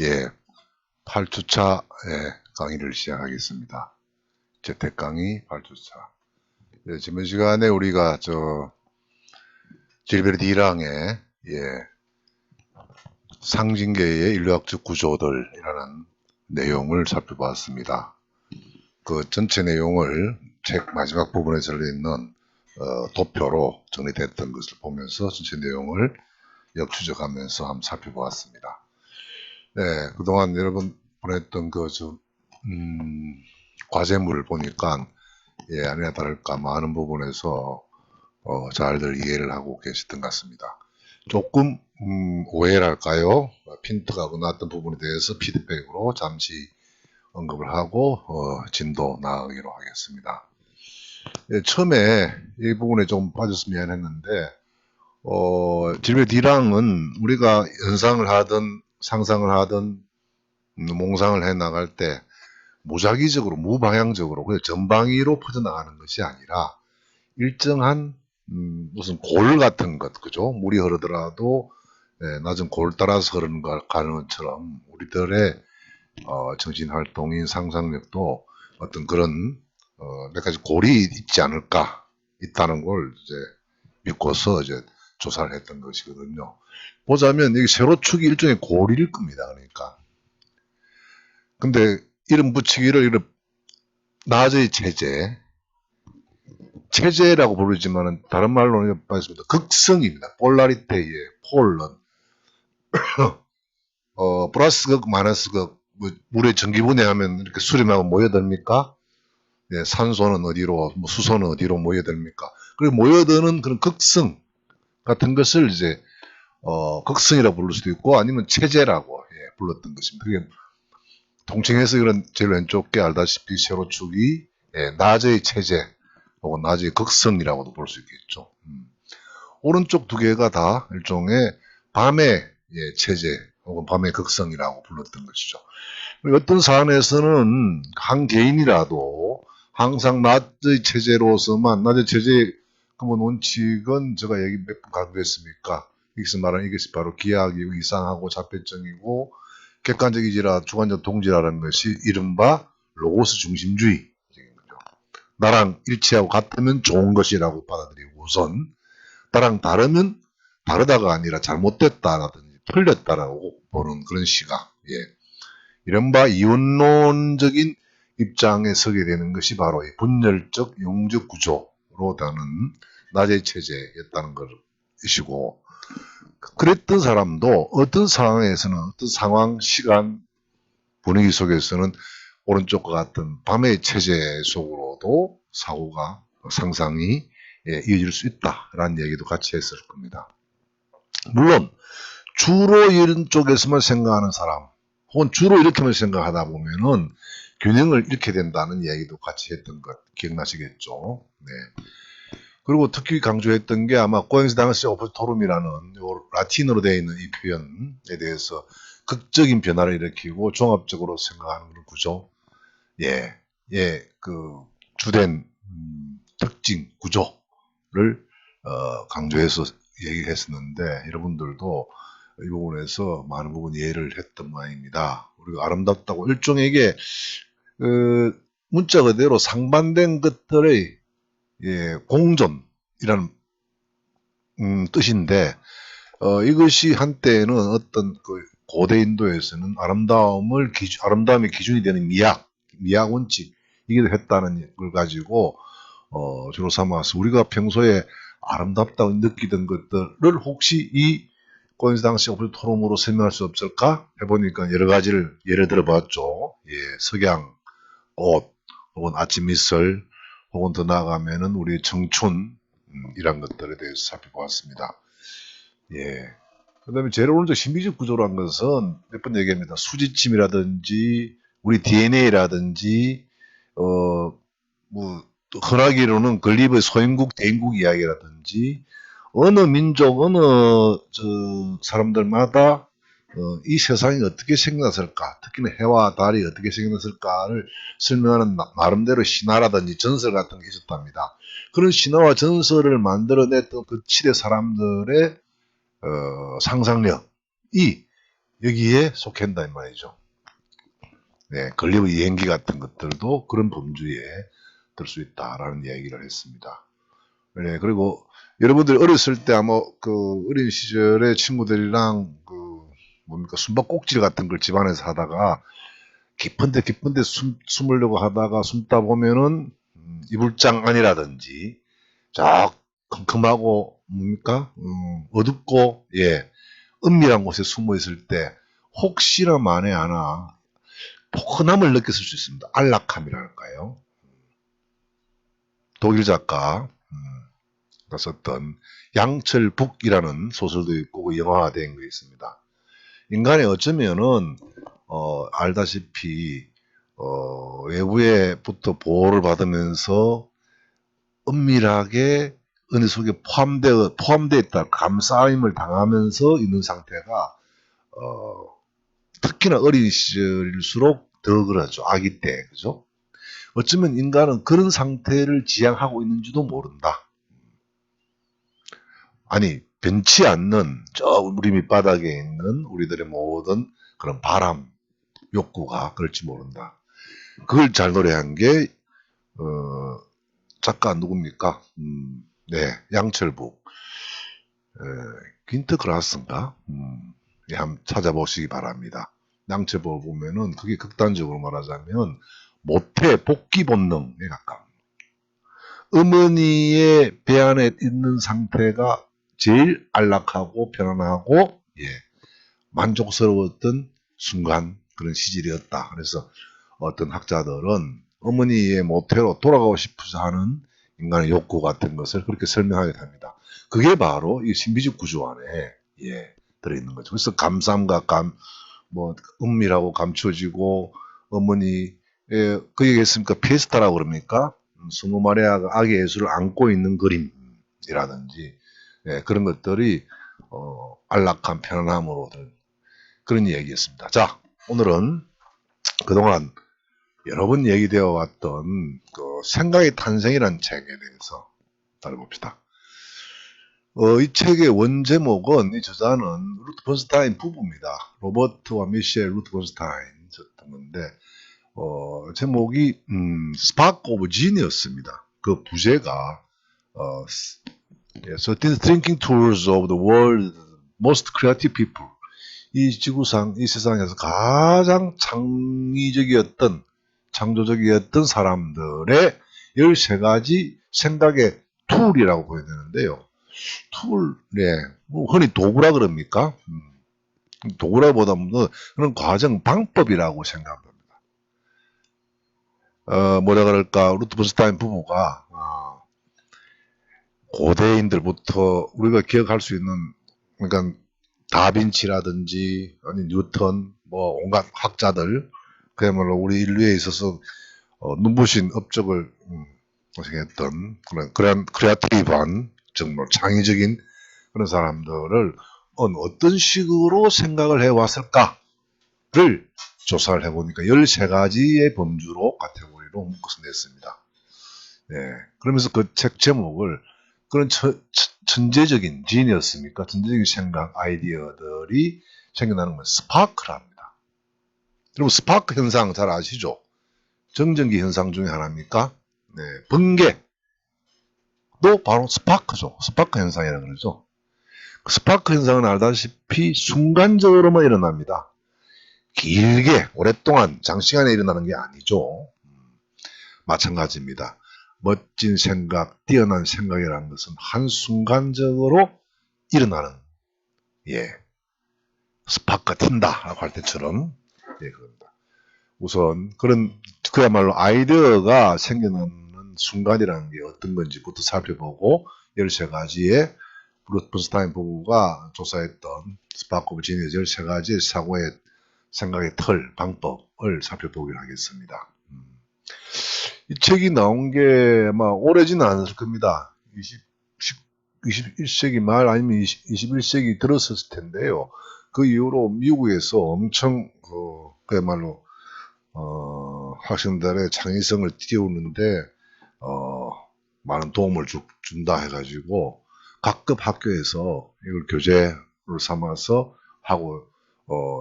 예, 8주차 강의를 시작하겠습니다. 재택 강의 8주차. 예, 지난 시간에 우리가 질베르 디랑의 상징계의 인류학적 구조들이라는 내용을 살펴봤습니다. 그 전체 내용을 책 마지막 부분에 들어있는 도표로 정리됐던 것을 보면서 전체 내용을 역추적하면서 한번 살펴보았습니다. 네, 그동안 여러분 보냈던 과제물을 보니까 아니나 다를까 많은 부분에서 잘들 이해를 하고 계셨던 것 같습니다. 조금 오해랄까요? 핀트가 나왔던 부분에 대해서 피드백으로 잠시 언급을 하고 진도 나가기로 하겠습니다. 처음에 이 부분에 좀 빠졌으면 했는데 질베 디랑은 우리가 연상을 하든 상상을 하든 몽상을 해 나갈 때 무작위적으로 무방향적으로 그냥 전방위로 퍼져나가는 것이 아니라 일정한 무슨 골 같은 것, 그죠? 물이 흐르더라도 낮은 골 따라서 가는 것처럼 우리들의 정신활동인 상상력도 어떤 그런 몇 가지 골이 있지 않을까 있다는 걸 이제 믿고서 이제 조사를 했던 것이거든요. 보자면 여기 세로축이 일종의 골일 겁니다. 그러니까. 근데 이름 붙이기를 이런 낮의 체제라고 부르지만은 다른 말로는 봤습니다. 극성입니다. 폴라리테의 폴은 플러스극 마이너스극 물의 전기분해하면 이렇게 수렴하고 모여듭니까? 네, 산소는 어디로 수소는 어디로 모여듭니까? 그리고 모여드는 그런 극성 같은 것을 이제 극성이라고 부를 수도 있고 아니면 체제라고 불렀던 것입니다. 그게 통칭해서 이런 제일 왼쪽에 알다시피 세로축이 낮의 체제 혹은 낮의 극성이라고도 볼 수 있겠죠. 오른쪽 두 개가 다 일종의 밤의 체제 혹은 밤의 극성이라고 불렀던 것이죠. 어떤 사안에서는 한 개인이라도 항상 낮의 체제로서만 낮의 체제의 근본 원칙은 제가 얘기 몇 번 강조했습니까? 여기서 말하는 이것이 바로 기하학이고 이상하고 자폐증이고 객관적이지라 주관적 동지라는 것이 이른바 로고스 중심주의. 나랑 일치하고 같으면 좋은 것이라고 받아들이고 우선 나랑 다르면 다르다가 아니라 잘못됐다라든지 틀렸다라고 보는 그런 시각. 이른바 이원론적인 입장에 서게 되는 것이 바로 이 분열적 용적 구조로 다는 낮의 체제였다는 것이고 그랬던 사람도 어떤 상황에서는 어떤 상황, 시간, 분위기 속에서는 오른쪽과 같은 밤의 체제 속으로도 사고가 상상이 이어질 수 있다라는 얘기도 같이 했을 겁니다. 물론 주로 이런 쪽에서만 생각하는 사람 혹은 주로 이렇게만 생각하다 보면은 균형을 잃게 된다는 얘기도 같이 했던 것 기억나시겠죠? 네. 그리고 특히 강조했던 게 아마 코엔시던스 오퍼토룸이라는 라틴어로 되어 있는 이 표현에 대해서 극적인 변화를 일으키고 종합적으로 생각하는 그런 구조, 그 주된 특징 구조를 강조해서 얘기를 했었는데 여러분들도 이 부분에서 많은 부분 이해를 했던 모양입니다. 우리가 아름답다고 일종의 이게 문자 그대로 상반된 것들의 공존이라는 뜻인데 이것이 한때는 어떤 그 고대 인도에서는 아름다움의 기준이 되는 미학 원칙 이기도 했다는 걸 가지고 주로 삼아서 우리가 평소에 아름답다고 느끼던 것들을 혹시 이 코인시던스 오플 토론으로 설명할 수 없을까 해보니까 여러 가지를 예를 들어봤죠. 석양, 꽃, 혹은 아침 이슬, 혹은 더 나아가면은 우리 청춘 이런 것들에 대해서 살펴보았습니다. 그 다음에 제일 오른쪽 신비적 구조라는 것은 몇 번 얘기합니다. 수지침이라든지 우리 DNA라든지 흔하기로는 건립의 소인국 대인국 이야기라든지 어느 민족 어느 사람들마다 이 세상이 어떻게 생겨났을까 특히나 해와 달이 어떻게 생겨났을까를 설명하는 나름대로 신화라든지 전설 같은 게 있었답니다. 그런 신화와 전설을 만들어냈던 그 시대 사람들의 상상력이 여기에 속한다 이 말이죠. 네, 권리의 이행기 같은 것들도 그런 범주에 들 수 있다라는 얘기를 했습니다. 네, 그리고 여러분들 어렸을 때 아마 그 어린 시절에 친구들이랑 그 뭡니까 숨바꼭질 같은 걸 집안에서 하다가 깊은데 숨으려고 하다가 숨다 보면은 이불장 안이라든지 저 컴컴하고 뭡니까 어둡고 예 은밀한 곳에 숨어 있을 때 혹시나 만에 하나 포근함을 느꼈을 수 있습니다. 안락함이랄까요. 독일 작가 가 썼던 양철북이라는 소설도 있고 그 영화화된 거 있습니다. 인간이 어쩌면은 알다시피 외부에부터 보호를 받으면서 은밀하게 은혜 속에 포함되어 있다 감싸임을 당하면서 있는 상태가 특히나 어린 시절일수록 더 그러죠. 아기 때 그죠? 어쩌면 인간은 그런 상태를 지향하고 있는지도 모른다. 아니 변치 않는 저 우리 밑바닥에 있는 우리들의 모든 그런 바람 욕구가 그럴지 모른다. 그걸 잘 노래한 게 작가 누굽니까? 네, 양철북. 퀸트 그라스인가? 예, 한번 찾아보시기 바랍니다. 양철북을 보면은 그게 극단적으로 말하자면 모태 복귀 본능에 가까운. 어머니의 배 안에 있는 상태가 제일 안락하고 편안하고 예, 만족스러웠던 순간 그런 시절이었다. 그래서 어떤 학자들은 어머니의 모태로 돌아가고 싶어서 하는 인간의 욕구 같은 것을 그렇게 설명하게 됩니다. 그게 바로 이 신비적 구조 안에 예, 들어있는 거죠. 그래서 감삼과 뭐 은밀하고 감춰지고 어머니 그 얘기했으니까 피에스타라고 그럽니까? 스무 마리의 아기 예수를 안고 있는 그림이라든지 예, 그런 것들이 안락한 편안함으로 그런 얘기였습니다. 자, 오늘은 그동안 여러 번 얘기되어 왔던 그 생각의 탄생이라는 책에 대해서 다뤄봅시다. 이 책의 원제목은 이 저자는 루트 번스타인 부부입니다. 로버트와 미셸 루트 번스타인 썼던 건데 제목이 스파크 오브 지니어스입니다. 그 부제가 13 Thinking Tools of the World's Most Creative People 이 지구상, 이 세상에서 가장 창조적이었던 사람들의 13가지 생각의 툴이라고 보여야 되는데요. 툴, 네, 뭐 흔히 도구라 그럽니까? 도구라보다는 그런 과정, 방법이라고 생각합니다. 뭐라 그럴까, 루트 번스타인 부부가, 고대인들부터 우리가 기억할 수 있는, 그러니까 다빈치라든지 아니 뉴턴 뭐 온갖 학자들 그야말로 우리 인류에 있어서 눈부신 업적을 했던 그런 크리에이티브한 정말 창의적인 그런 사람들을 어떤 식으로 생각을 해왔을까를 조사를 해보니까 13가지의 범주로 카테고리로 묶어서 냈습니다. 네, 그러면서 그 책 제목을 그런 천재적인 지니어스입니까? 천재적인 생각, 아이디어들이 생겨나는 건 스파크랍니다. 여러분 스파크 현상 잘 아시죠? 정전기 현상 중에 하나입니까? 네, 번개도 바로 스파크죠. 스파크 현상이라고 그러죠. 스파크 현상은 알다시피 순간적으로만 일어납니다. 길게 오랫동안 장시간에 일어나는 게 아니죠. 마찬가지입니다. 멋진 생각, 뛰어난 생각이라는 것은 한순간적으로 일어나는 예, 스파크가 튄다라고 할 때처럼 예, 그럽니다. 우선 그야말로 아이디어가 생겨나는 순간이라는 게 어떤 건지부터 살펴보고 13가지의 브루트 번스타인 부부가 조사했던 스파크 오브 지니어스 13가지의 사고의 생각의 틀, 방법을 살펴보기로 하겠습니다. 이 책이 나온 게 아마 오래지는 않을 겁니다. 21세기 말 아니면 21세기 들었을 텐데요. 그 이후로 미국에서 엄청 그야말로 학생들의 창의성을 띄우는데 많은 도움을 준다 해가지고 각급 학교에서 이걸 교재로 삼아서 하고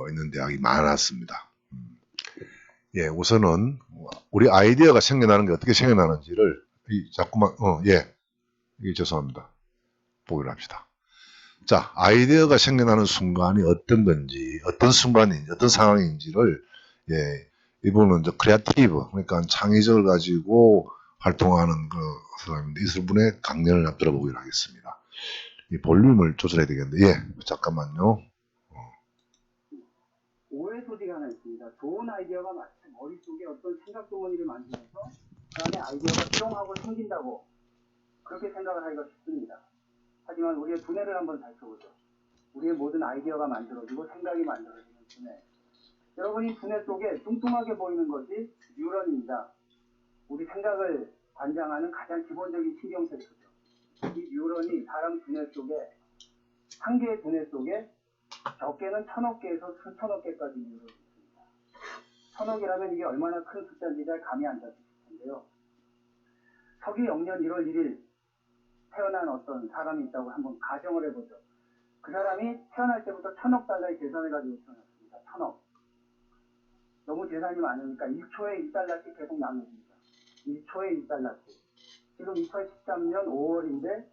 있는 대학이 많았습니다. 예, 우선은 우리 아이디어가 생겨나는 게 어떻게 생겨나는지를 자꾸만 죄송합니다. 보기로 합시다. 자, 아이디어가 생겨나는 순간이 어떤 건지, 어떤 순간인지, 어떤 상황인지를 이분은 이제 크리에이티브, 그러니까 창의적을 가지고 활동하는 그 사람인데 이 분의 강연을 한번 들어보기로 하겠습니다. 이 볼륨을 조절해야 되겠는데, 잠깐만요. 오해 소지가 하나 있습니다. 좋은 아이디어가 마치 머릿속에 어떤 생각 주머니를 만들면서 그 안에 아이디어가 수용하고 생긴다고 그렇게 생각을 하기가 쉽습니다. 하지만 우리의 두뇌를 한번 살펴보죠. 우리의 모든 아이디어가 만들어지고 생각이 만들어지는 두뇌. 여러분이 두뇌 속에 뚱뚱하게 보이는 것이 뉴런입니다. 우리 생각을 관장하는 가장 기본적인 신경세포죠. 이 뉴런이 사람 두뇌 속에 한 개의 두뇌 속에 적게는 1000억 개에서 수천억 개까지 뉴런이 있습니다. 1000억이라면 이게 얼마나 큰 숫자인지 잘 감이 안 잡히실 텐데요. 서기 영년 1월 1일 태어난 어떤 사람이 있다고 한번 가정을 해보죠. 그 사람이 태어날 때부터 1000억 달러의 재산을 가지고 태어났습니다. 1000억. 너무 재산이 많으니까 1초에 1달러씩 계속 나눠줍니다. 1초에 1달러씩. 지금 2013년 5월인데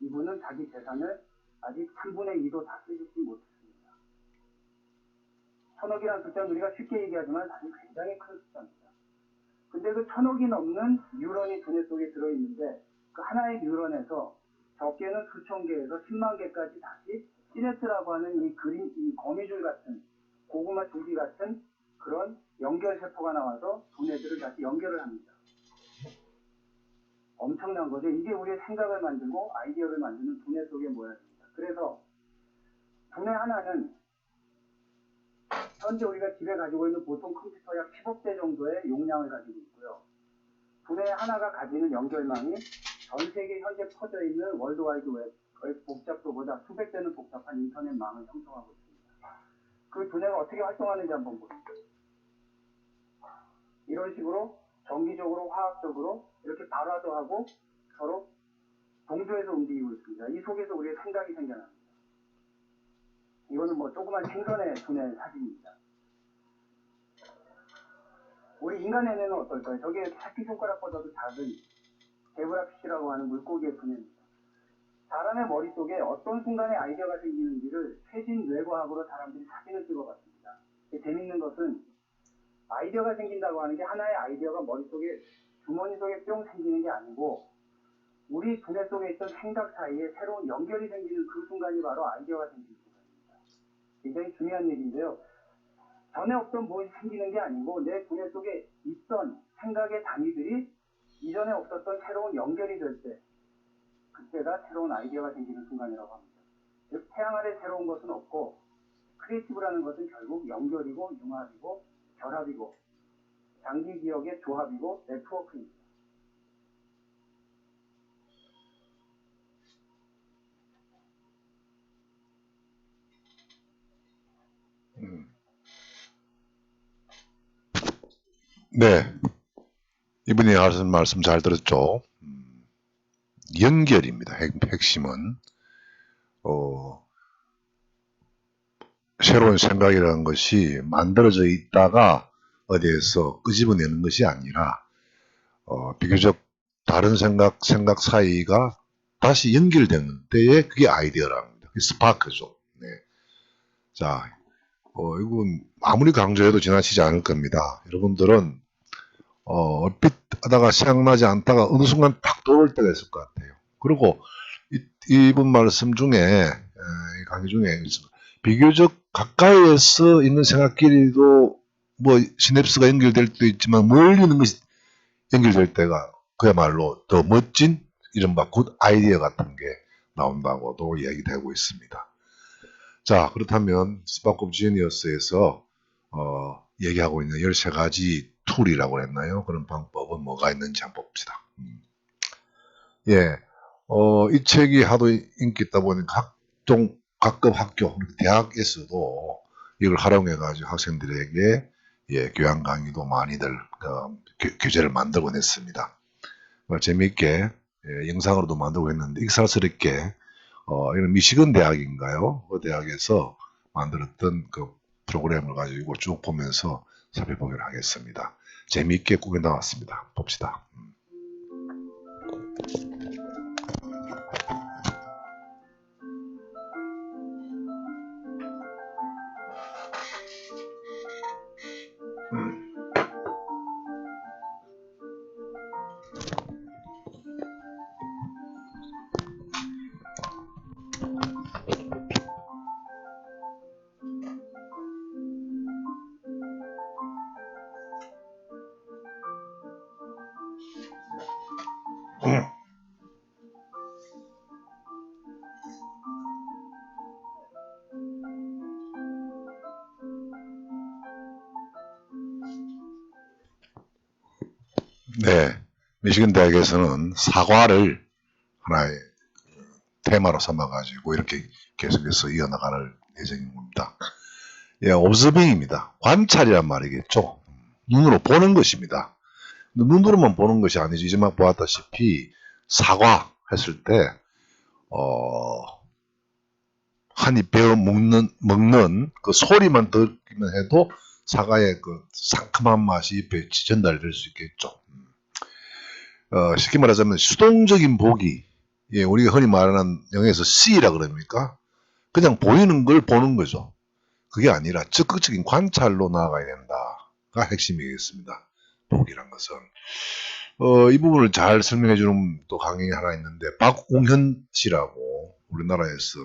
이분은 자기 재산을 아직 3분의 2도 다 쓰지 못했습니다. 1000억이라는 숫자는 우리가 쉽게 얘기하지만 사실 굉장히 큰 숫자입니다. 근데 그 1000억이 넘는 뉴런이 두뇌 속에 들어있는데 그 하나의 뉴런에서 적게는 수천 개에서 10만 개까지 다시 시냅스라고 하는 이 거미줄 같은 고구마 줄기 같은 그런 연결세포가 나와서 두뇌들을 다시 연결을 합니다. 엄청난 거죠. 이게 우리의 생각을 만들고 아이디어를 만드는 두뇌 속의 모양입니다. 그래서 두뇌 하나는 현재 우리가 집에 가지고 있는 보통 컴퓨터 약 10억 대 정도의 용량을 가지고 있고요. 두뇌 하나가 가지는 연결망이 전 세계 현재 퍼져 있는 월드와이드 웹의 복잡도보다 수백 배는 복잡한 인터넷망을 형성하고 있습니다. 그 두뇌가 어떻게 활동하는지 한번 보시죠. 이런 식으로 정기적으로 화학적으로 이렇게 발화도 하고 서로 동조해서 움직이고 있습니다. 이 속에서 우리의 생각이 생겨납니다. 이거는 뭐 조그만 생선의 두뇌 사진입니다. 우리 인간의 뇌는 어떨까요? 저게 새끼손가락보다도 작은 제브라피쉬라고 하는 물고기의 두뇌입니다. 사람의 머릿속에 어떤 순간에 아이디어가 생기는지를 최신 뇌과학으로 사람들이 사진을 찍어봤습니다. 재밌는 것은 아이디어가 생긴다고 하는 게 하나의 아이디어가 머릿속에 주머니 속에 뿅 생기는 게 아니고 우리 두뇌 속에 있던 생각 사이에 새로운 연결이 생기는 그 순간이 바로 아이디어가 생기는 순간입니다. 굉장히 중요한 얘기인데요. 전에 없던 무엇이 생기는 게 아니고 내 두뇌 속에 있던 생각의 단위들이 이전에 없었던 새로운 연결이 될 때 그때가 새로운 아이디어가 생기는 순간이라고 합니다. 즉 태양 아래 새로운 것은 없고 크리에이티브라는 것은 결국 연결이고 융합이고 결합이고 장기 기억의 조합이고 네트워크입니다. 네, 이분이 하신 말씀 잘 들었죠? 연결입니다. 핵심은 새로운 생각이라는 것이 만들어져 있다가 어디에서 끄집어내는 것이 아니라 비교적 다른 생각 사이가 다시 연결되는 때에 그게 아이디어랍니다. 그게 스파크죠. 네. 자, 이건 아무리 강조해도 지나치지 않을 겁니다. 여러분들은 얼핏 하다가 생각나지 않다가 어느 순간 탁 떠올 때가 있을 것 같아요. 그리고 이분 말씀 중에 강의 중에 비교적 가까이에서 있는 생각끼리도 뭐 시냅스가 연결될 때도 있지만 멀리 있는 것이 연결될 때가 그야말로 더 멋진 이른바 굿 아이디어 같은 게 나온다고도 이야기되고 있습니다. 자, 그렇다면 스파크 오브 지니어스에서 얘기하고 있는 13가지 툴이라고 했나요? 그런 방법은 뭐가 있는지 한번 봅시다. 이 책이 하도 인기 있다 보니까 각급 학교, 대학에서도 이걸 활용해가지고 학생들에게 교양 강의도 많이들 교재를 만들곤 했습니다. 재미있게 영상으로도 만들고 했는데 익살스럽게 이런 미시건 대학인가요? 그 대학에서 만들었던 그 프로그램을 가지고 쭉 보면서 살펴보기로 하겠습니다. 재미있게 꾸겨 나왔습니다. 봅시다. 네, 미시건 대학에서는 사과를 하나의 테마로 삼아가지고 이렇게 계속해서 이어나갈 예정입니다. 예, observing입니다. 관찰이란 말이겠죠. 눈으로 보는 것입니다. 눈으로만 보는 것이 아니죠. 이제 막 보았다시피 사과 했을 때 한 입 베어 먹는 그 소리만 듣기만 해도 사과의 그 상큼한 맛이 입에 전달될 수 있겠죠. 쉽게 말하자면 수동적인 보기, 예, 우리가 흔히 말하는 영어에서 see라 그럽니까? 그냥 보이는 걸 보는 거죠. 그게 아니라 적극적인 관찰로 나아가야 된다가 핵심이겠습니다. 보기란 것은. 이 부분을 잘 설명해주는 또 강의가 하나 있는데, 박웅현 씨라고 우리나라에서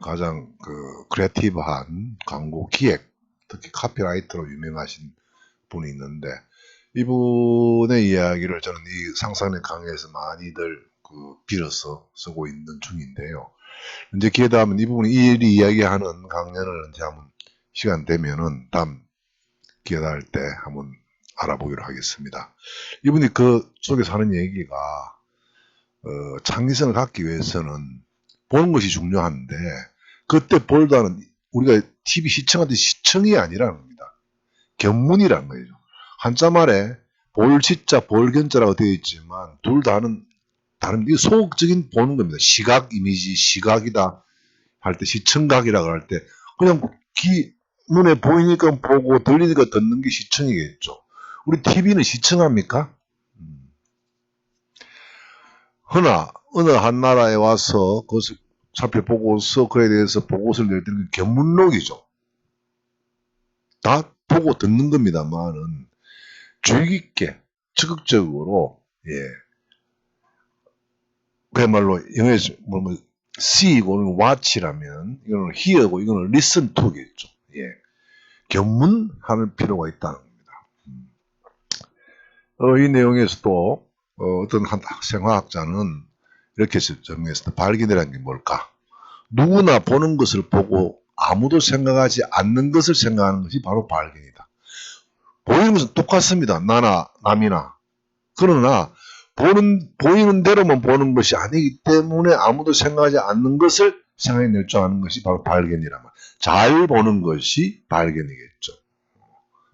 가장 그 크리에이티브한 광고 기획, 특히 카피라이터로 유명하신 분이 있는데, 이분의 이야기를 저는 이 상상의 강의에서 많이들 빌어서 쓰고 있는 중인데요. 이제 기회 되면 이 부분이 이 이야기하는 강연을 이제 한번 시간 되면은 다음 기회 날 때 한번 알아보기로 하겠습니다. 이분이 그 속에서 하는 얘기가 창의성을 갖기 위해서는 보는 것이 중요한데 그때 볼다는 우리가 TV 시청하듯이 시청이 아니라는 겁니다. 견문이라는 거죠. 한자 말에 볼시자 볼견자라고 되어 있지만 둘 다는 다른 이 소극적인 보는 겁니다. 시각 이미지 시각이다 할 때 시청각이라고 할 때 그냥 눈에 보이니까 보고 들리니까 듣는 게 시청이겠죠. 우리 TV는 시청합니까? 허나 어느 한 나라에 와서 그것을 살펴보고서 그에 대해서 보고서를 낼 때는 견문록이죠. 다 보고 듣는 겁니다만은 주의 깊게 적극적으로 그야말로 영어에서 see고는 watch라면 이거는 hear고 이거는 listen to겠죠. 견문할 필요가 있다는 겁니다. 이 내용에서도 어떤 한 생화학자는 이렇게 정리했습니다. 발견이라는 게 뭘까? 누구나 보는 것을 보고 아무도 생각하지 않는 것을 생각하는 것이 바로 발견이다. 보이는 것은 똑같습니다. 나나 남이나. 그러나 보이는 대로만 보는 것이 아니기 때문에 아무도 생각하지 않는 것을 생각해낼 줄 아는 것이 바로 발견이란 말. 잘 보는 것이 발견이겠죠.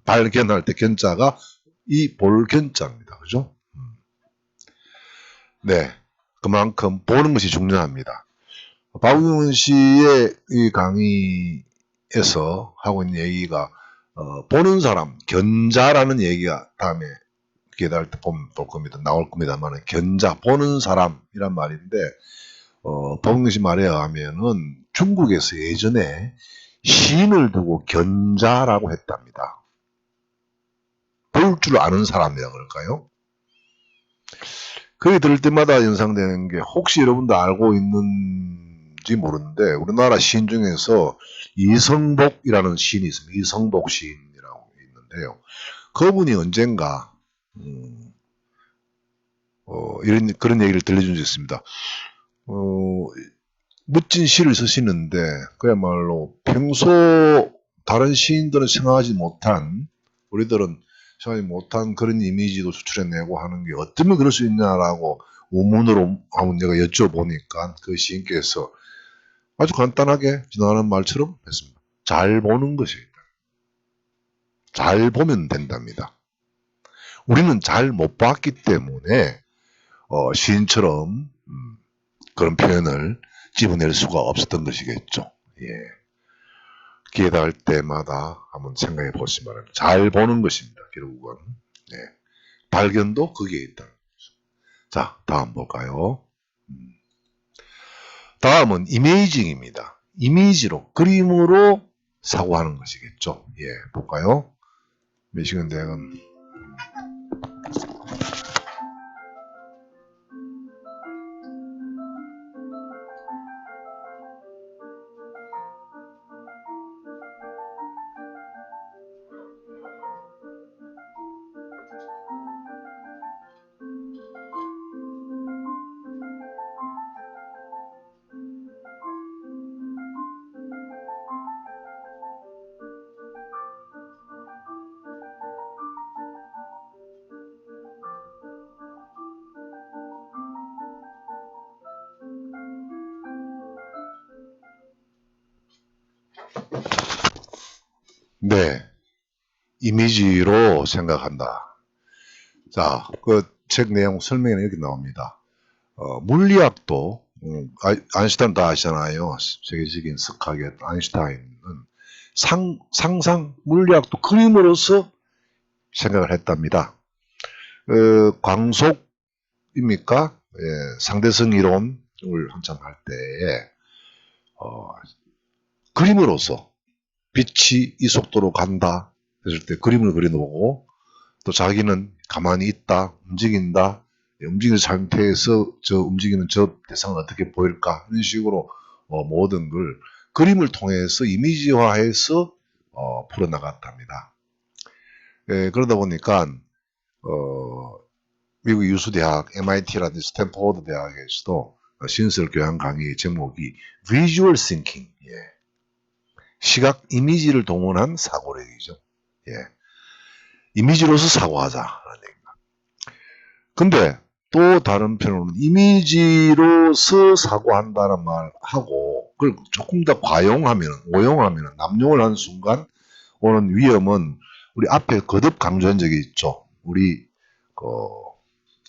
발견할 때 견자가 이 볼견자입니다. 그죠? 네. 그만큼 보는 것이 중요합니다. 박웅현 씨의 이 강의에서 하고 있는 얘기가 보는 사람, 견자라는 얘기가 다음에 기회할 때 볼 겁니다. 나올 겁니다만 견자, 보는 사람이란 말인데 박웅현 씨 말에 의하면은 중국에서 예전에 시인을 두고 견자라고 했답니다. 볼 줄 아는 사람이라 그럴까요? 그게 들을 때마다 연상되는 게 혹시 여러분도 알고 있는지 모르는데 우리나라 시인 중에서 이성복이라는 시인이 있습니다. 이성복 시인이라고 있는데요. 그분이 언젠가 그런 얘기를 들려준 적이 있습니다. 멋진 시를 쓰시는데 그야말로 평소 다른 시인들은 생각하지 못한 우리들은 생각하지 못한 그런 이미지도 수출해내고 하는 게 어쩌면 그럴 수 있냐라고 우문으로 한번 내가 여쭤보니까 그 시인께서 아주 간단하게 지나가는 말처럼 했습니다. 잘 보는 것이다. 잘 보면 된답니다. 우리는 잘 못 봤기 때문에 시인처럼 그런 표현을 집어낼 수가 없었던 것이겠죠. 예. 기회 닿을 때마다 한번 생각해 보시기 바랍니다. 잘 보는 것입니다. 결국은. 네. 발견도 거기에 있다. 자, 다음 볼까요? 다음은 이미징입니다. 이미지로, 그림으로 사고하는 것이겠죠. 예, 볼까요? 미시간 대학은 네, 이미지로 생각한다. 자, 그 책 내용 설명에는 이렇게 나옵니다. 물리학도 아인슈타인 다 아시잖아요. 세계적인 석학의 아인슈타인은 상상 물리학도 그림으로서 생각을 했답니다. 광속입니까? 예, 상대성 이론을 한참 할 때에 그림으로서 빛이 이 속도로 간다 했을 때 그림을 그려놓고 또 자기는 가만히 있다, 움직인다, 움직이는 상태에서 움직이는 저 대상은 어떻게 보일까 이런 식으로 모든 걸 그림을 통해서 이미지화해서 풀어나갔답니다. 예, 그러다 보니까 미국 유수대학 MIT라든지 스탠포드 대학에서도 신설 교양 강의 제목이 Visual Thinking, 예. 시각 이미지를 동원한 사고력이죠. 예. 이미지로서 사고하자라는 얘기입니다. 근데 또 다른 편으로는 이미지로서 사고한다는 말하고 그걸 조금 더 과용하면, 오용하면, 남용을 하는 순간 오는 위험은 우리 앞에 거듭 강조한 적이 있죠. 우리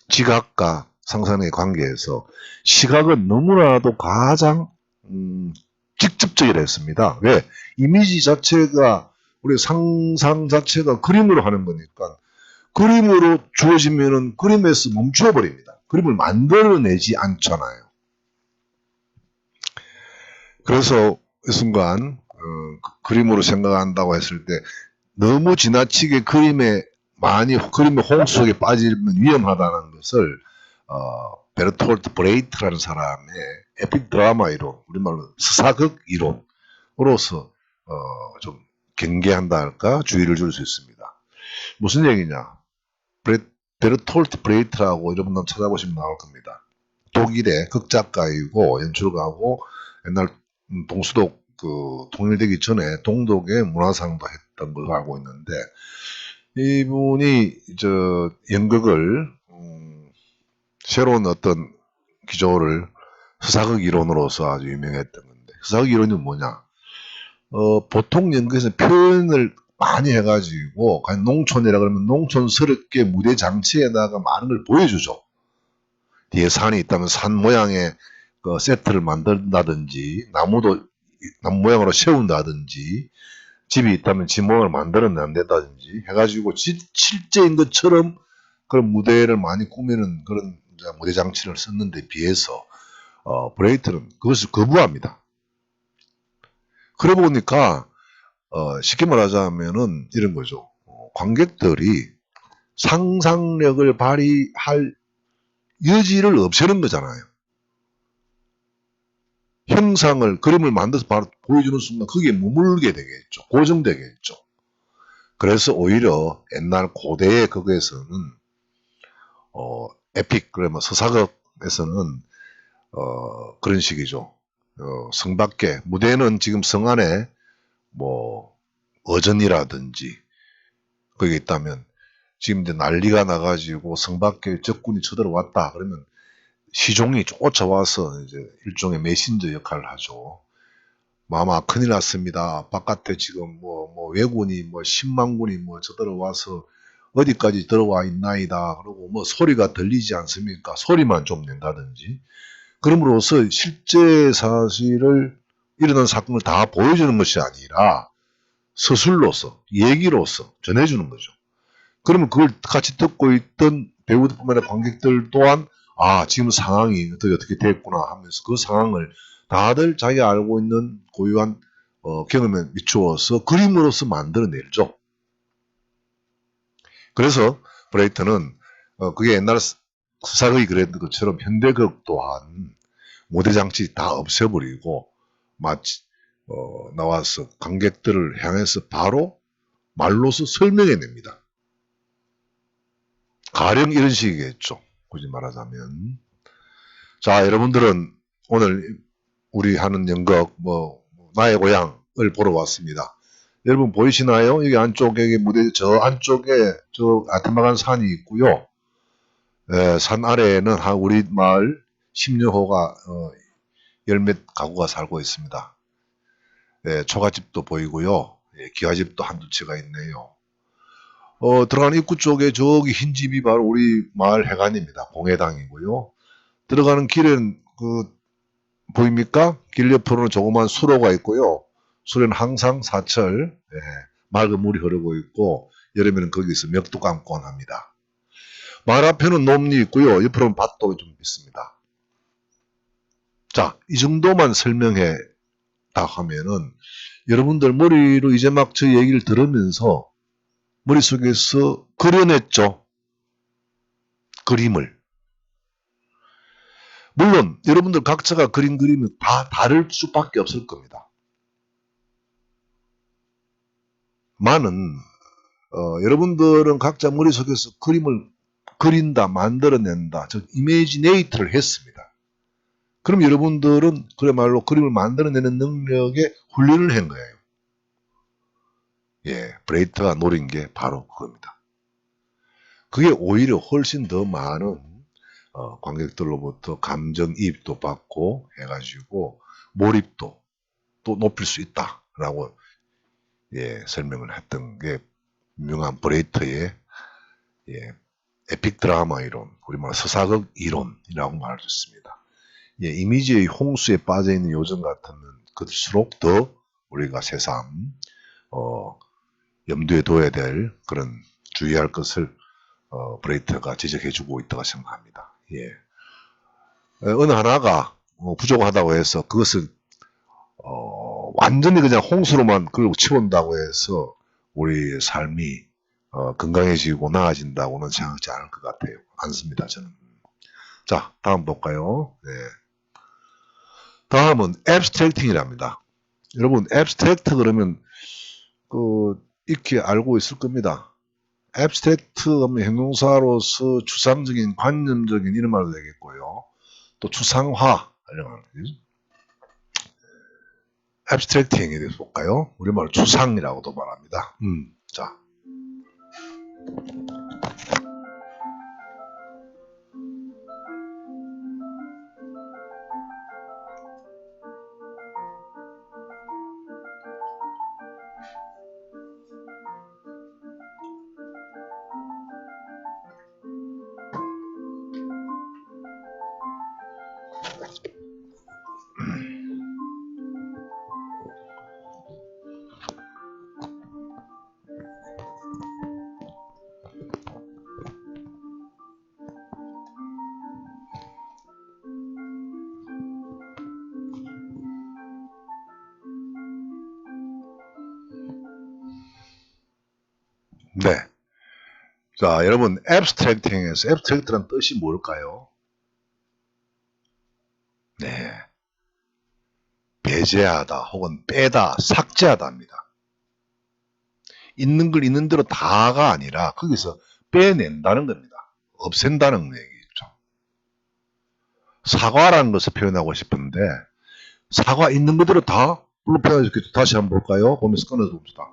지각과 상상의 관계에서 시각은 너무나도 가장 직접적이라 했습니다. 왜? 이미지 자체가 우리 상상 자체가 그림으로 하는 거니까 그림으로 주어지면은 그림에서 멈추어 버립니다. 그림을 만들어내지 않잖아요. 그래서 이 순간 그림으로 생각한다고 했을 때 너무 지나치게 그림의 홍수 속에 빠지면 위험하다는 것을 베르톨트 브레이트라는 사람의 에픽 드라마 이론, 우리말로 서사극 이론으로서 좀 경계한다 할까 주의를 줄 수 있습니다. 무슨 얘기냐? 베르톨트 브레이트라고 여러분 찾아보시면 나올 겁니다. 독일의 극작가이고 연출가고 옛날 동수독 통일되기 전에 동독의 문화상도 했던 걸로 알고 있는데 이분이 연극을 새로운 어떤 기조를 서사극 이론으로서 아주 유명했던 건데 서사극 이론이 뭐냐? 보통 연극에서 표현을 많이 해가지고 농촌이라 그러면 농촌스럽게 무대 장치에다가 많은 걸 보여주죠. 뒤에 산이 있다면 산 모양의 세트를 만든다든지 나무 모양으로 세운다든지 집이 있다면 집 모양을 만들어낸다든지 해가지고 실제인 것처럼 그런 무대를 많이 꾸미는 그런 무대 장치를 썼는데 비해서 브레이트는 그것을 거부합니다. 그러 보니까 쉽게 말하자면은 이런 거죠. 관객들이 상상력을 발휘할 여지를 없애는 거잖아요. 형상을, 그림을 만들어서 바로 보여주는 순간 거기에 머물게 되겠죠. 고정되겠죠. 그래서 오히려 옛날 고대의 극에서는 에픽, 그러면 서사극에서는 그런 식이죠. 성 밖에, 무대는 지금 성 안에 뭐 어전이라든지 거기 있다면 지금 이제 난리가 나가지고 성 밖에 적군이 쳐들어왔다 그러면 시종이 쫓아와서 이제 일종의 메신저 역할을 하죠. 마마 큰일 났습니다. 바깥에 지금 뭐 왜군이 뭐 10만군이 뭐 쳐들어와서 어디까지 들어와 있나이다. 그리고 뭐 소리가 들리지 않습니까? 소리만 좀 낸다든지. 그럼으로써 실제 사실을 일어난 사건을 다 보여주는 것이 아니라 서술로서, 얘기로서 전해주는 거죠. 그러면 그걸 같이 듣고 있던 배우들뿐만 아니라 관객들 또한 아, 지금 상황이 어떻게 됐구나 하면서 그 상황을 다들 자기가 알고 있는 고유한 경험에 비추어서 그림으로서 만들어내죠. 그래서 브레이트는 그게 옛날 서사극이 그랬던 것처럼 현대극 또한 모대장치 다 없애버리고 마치 나와서 관객들을 향해서 바로 말로서 설명해냅니다. 가령 이런 식이겠죠. 굳이 말하자면. 자, 여러분들은 오늘 우리 하는 연극 나의 고향을 보러 왔습니다. 여러분 보이시나요? 여기 안쪽에 무대 저 안쪽에 저 아트마간 산이 있고요. 산 아래에는 우리 마을 10여호가 열몇 가구가 살고 있습니다. 초가집도 보이고요. 기와집도 한두 채가 있네요. 들어가는 입구 쪽에 저기 흰 집이 바로 우리 마을 회관입니다. 공회당이고요. 들어가는 길은 보입니까? 길 옆으로는 조그만 수로가 있고요. 수로는 항상 사철 맑은 물이 흐르고 있고 여름에는 거기서 멱도 감곤 합니다. 마을 앞에는 놈이 있고요. 옆으로는 밭도 좀 있습니다. 자, 이 정도만 설명해 다 하면은 여러분들 머리로 이제 막 저 얘기를 들으면서 머릿속에서 그려냈죠. 그림을. 물론 여러분들 각자가 그린 그림은 다 다를 수밖에 없을 겁니다. 많은 여러분들은 각자 머릿속에서 그림을 그린다, 만들어낸다, 즉 이미지네이트를 했습니다. 그럼 여러분들은 그야말로 그림을 만들어내는 능력에 훈련을 한 거예요. 브레이트가 노린 게 바로 그겁니다. 그게 오히려 훨씬 더 많은 관객들로부터 감정이입도 받고 해가지고 몰입도 또 높일 수 있다라고 설명을 했던 게 유명한 브레이트의 에픽 드라마 이론, 우리말 서사극 이론이라고 말할 수 있습니다. 이미지의 홍수에 빠져있는 요즘 같으면 그럴수록 더 우리가 새삼 염두에 둬야 될 그런 주의할 것을 브레이트가 지적해주고 있다고 생각합니다. 어느 하나가 부족하다고 해서 그것을 완전히 그냥 홍수로만 끌고 치운다고 해서 우리 삶이 건강해지고 나아진다고는 생각하지 않을 것 같아요. 않습니다, 저는. 자, 다음 볼까요? 다음은 abstracting이랍니다. 여러분, abstract 그러면 이렇게 알고 있을 겁니다. abstract 하면 형용사로서 추상적인, 관념적인 이런 말도 되겠고요. 또 추상화 이런 말. abstracting에 대해서 볼까요? 우리말로 추상이라고도 말합니다. 자. 네. 자, 여러분, abstracting에서 abstract란 뜻이 뭘까요? 네. 배제하다 혹은 빼다, 삭제하다입니다. 있는 걸 있는 대로 다가 아니라 거기서 빼낸다는 겁니다. 없앤다는 얘기죠. 사과라는 것을 표현하고 싶은데 사과 있는 그대로 다 물로 표현해서 다시 한번 볼까요? 보면서 끊어서 봅시다.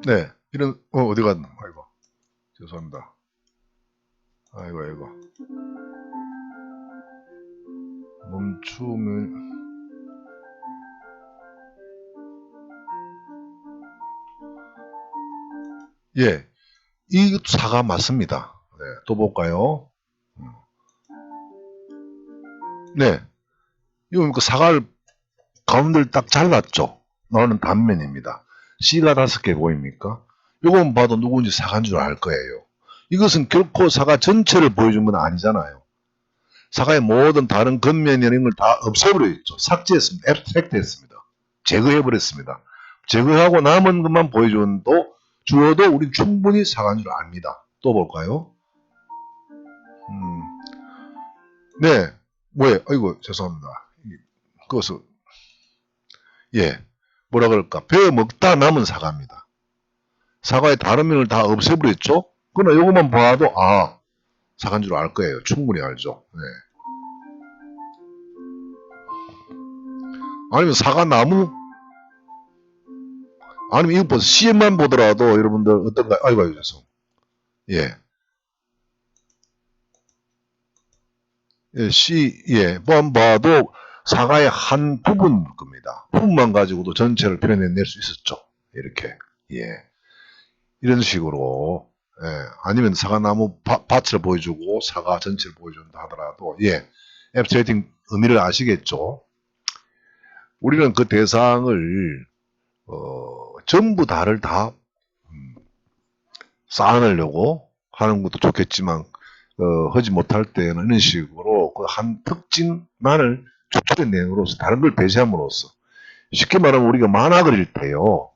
네, 이런 어디 갔나? 아이고, 죄송합니다. 아이고. 멈추면 이것도 사과 맞습니다. 네, 또 볼까요? 네. 이거 그 사과를 가운데를 딱 잘랐죠? 나오는 단면입니다. C가 5개 보입니까? 이건 봐도 누군지 사과인 줄 알 거예요. 이것은 결코 사과 전체를 보여준 건 아니잖아요. 사과의 모든 다른 겉면이나 이런 걸 다 없애버렸죠. 삭제했습니다. 앱스트랙트 했습니다. 제거해버렸습니다. 제거하고 남은 것만 보여줘도 주어도 우린 충분히 사과인 줄 압니다. 또 볼까요? 네. 왜? 아이고, 죄송합니다. 그것을, 예. 뭐라 그럴까? 베어 먹다 남은 사과입니다. 사과의 다른 면을 다 없애버렸죠? 그러나 이것만 봐도, 아, 사과인 줄 알 거예요. 충분히 알죠. 네. 아니면 사과나무? 아니면 이거 CM만 보더라도 여러분들 어떤가요? 아이고, 죄송. 예. 예, 예, 뻔 봐도 사과의 한 부분 겁니다. 부분만 가지고도 전체를 표현해낼 수 있었죠. 이렇게. 예. 이런 식으로. 예. 아니면 사과나무 밭을 보여주고 사과 전체를 보여준다 하더라도, 예. 앱스트레이팅 의미를 아시겠죠? 우리는 그 대상을, 전부 다를 다, 쌓아내려고 하는 것도 좋겠지만, 하지 못할 때는 이런 식으로 그 한 특징만을 추출해내므로써 다른 걸 배제함으로써 쉽게 말하면 우리가 만화 그릴 때요.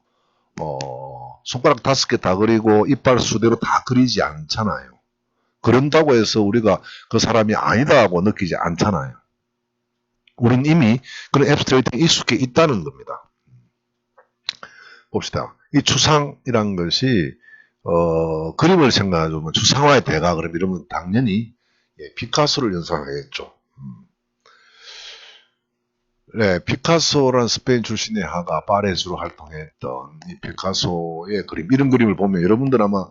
손가락 5개 다 그리고 이빨 수대로 다 그리지 않잖아요. 그런다고 해서 우리가 그 사람이 아니다고 느끼지 않잖아요. 우린 이미 그런 앱스트레이팅에 익숙해 있다는 겁니다. 봅시다. 이 추상이란 것이 그림을 생각해보면 추상화의 대가 그럼 이러면 당연히 피카소를 연상하겠죠. 네, 피카소란 스페인 출신의 화가 파리에서 활동했던 이 피카소의 그림, 이런 그림을 보면 여러분들 아마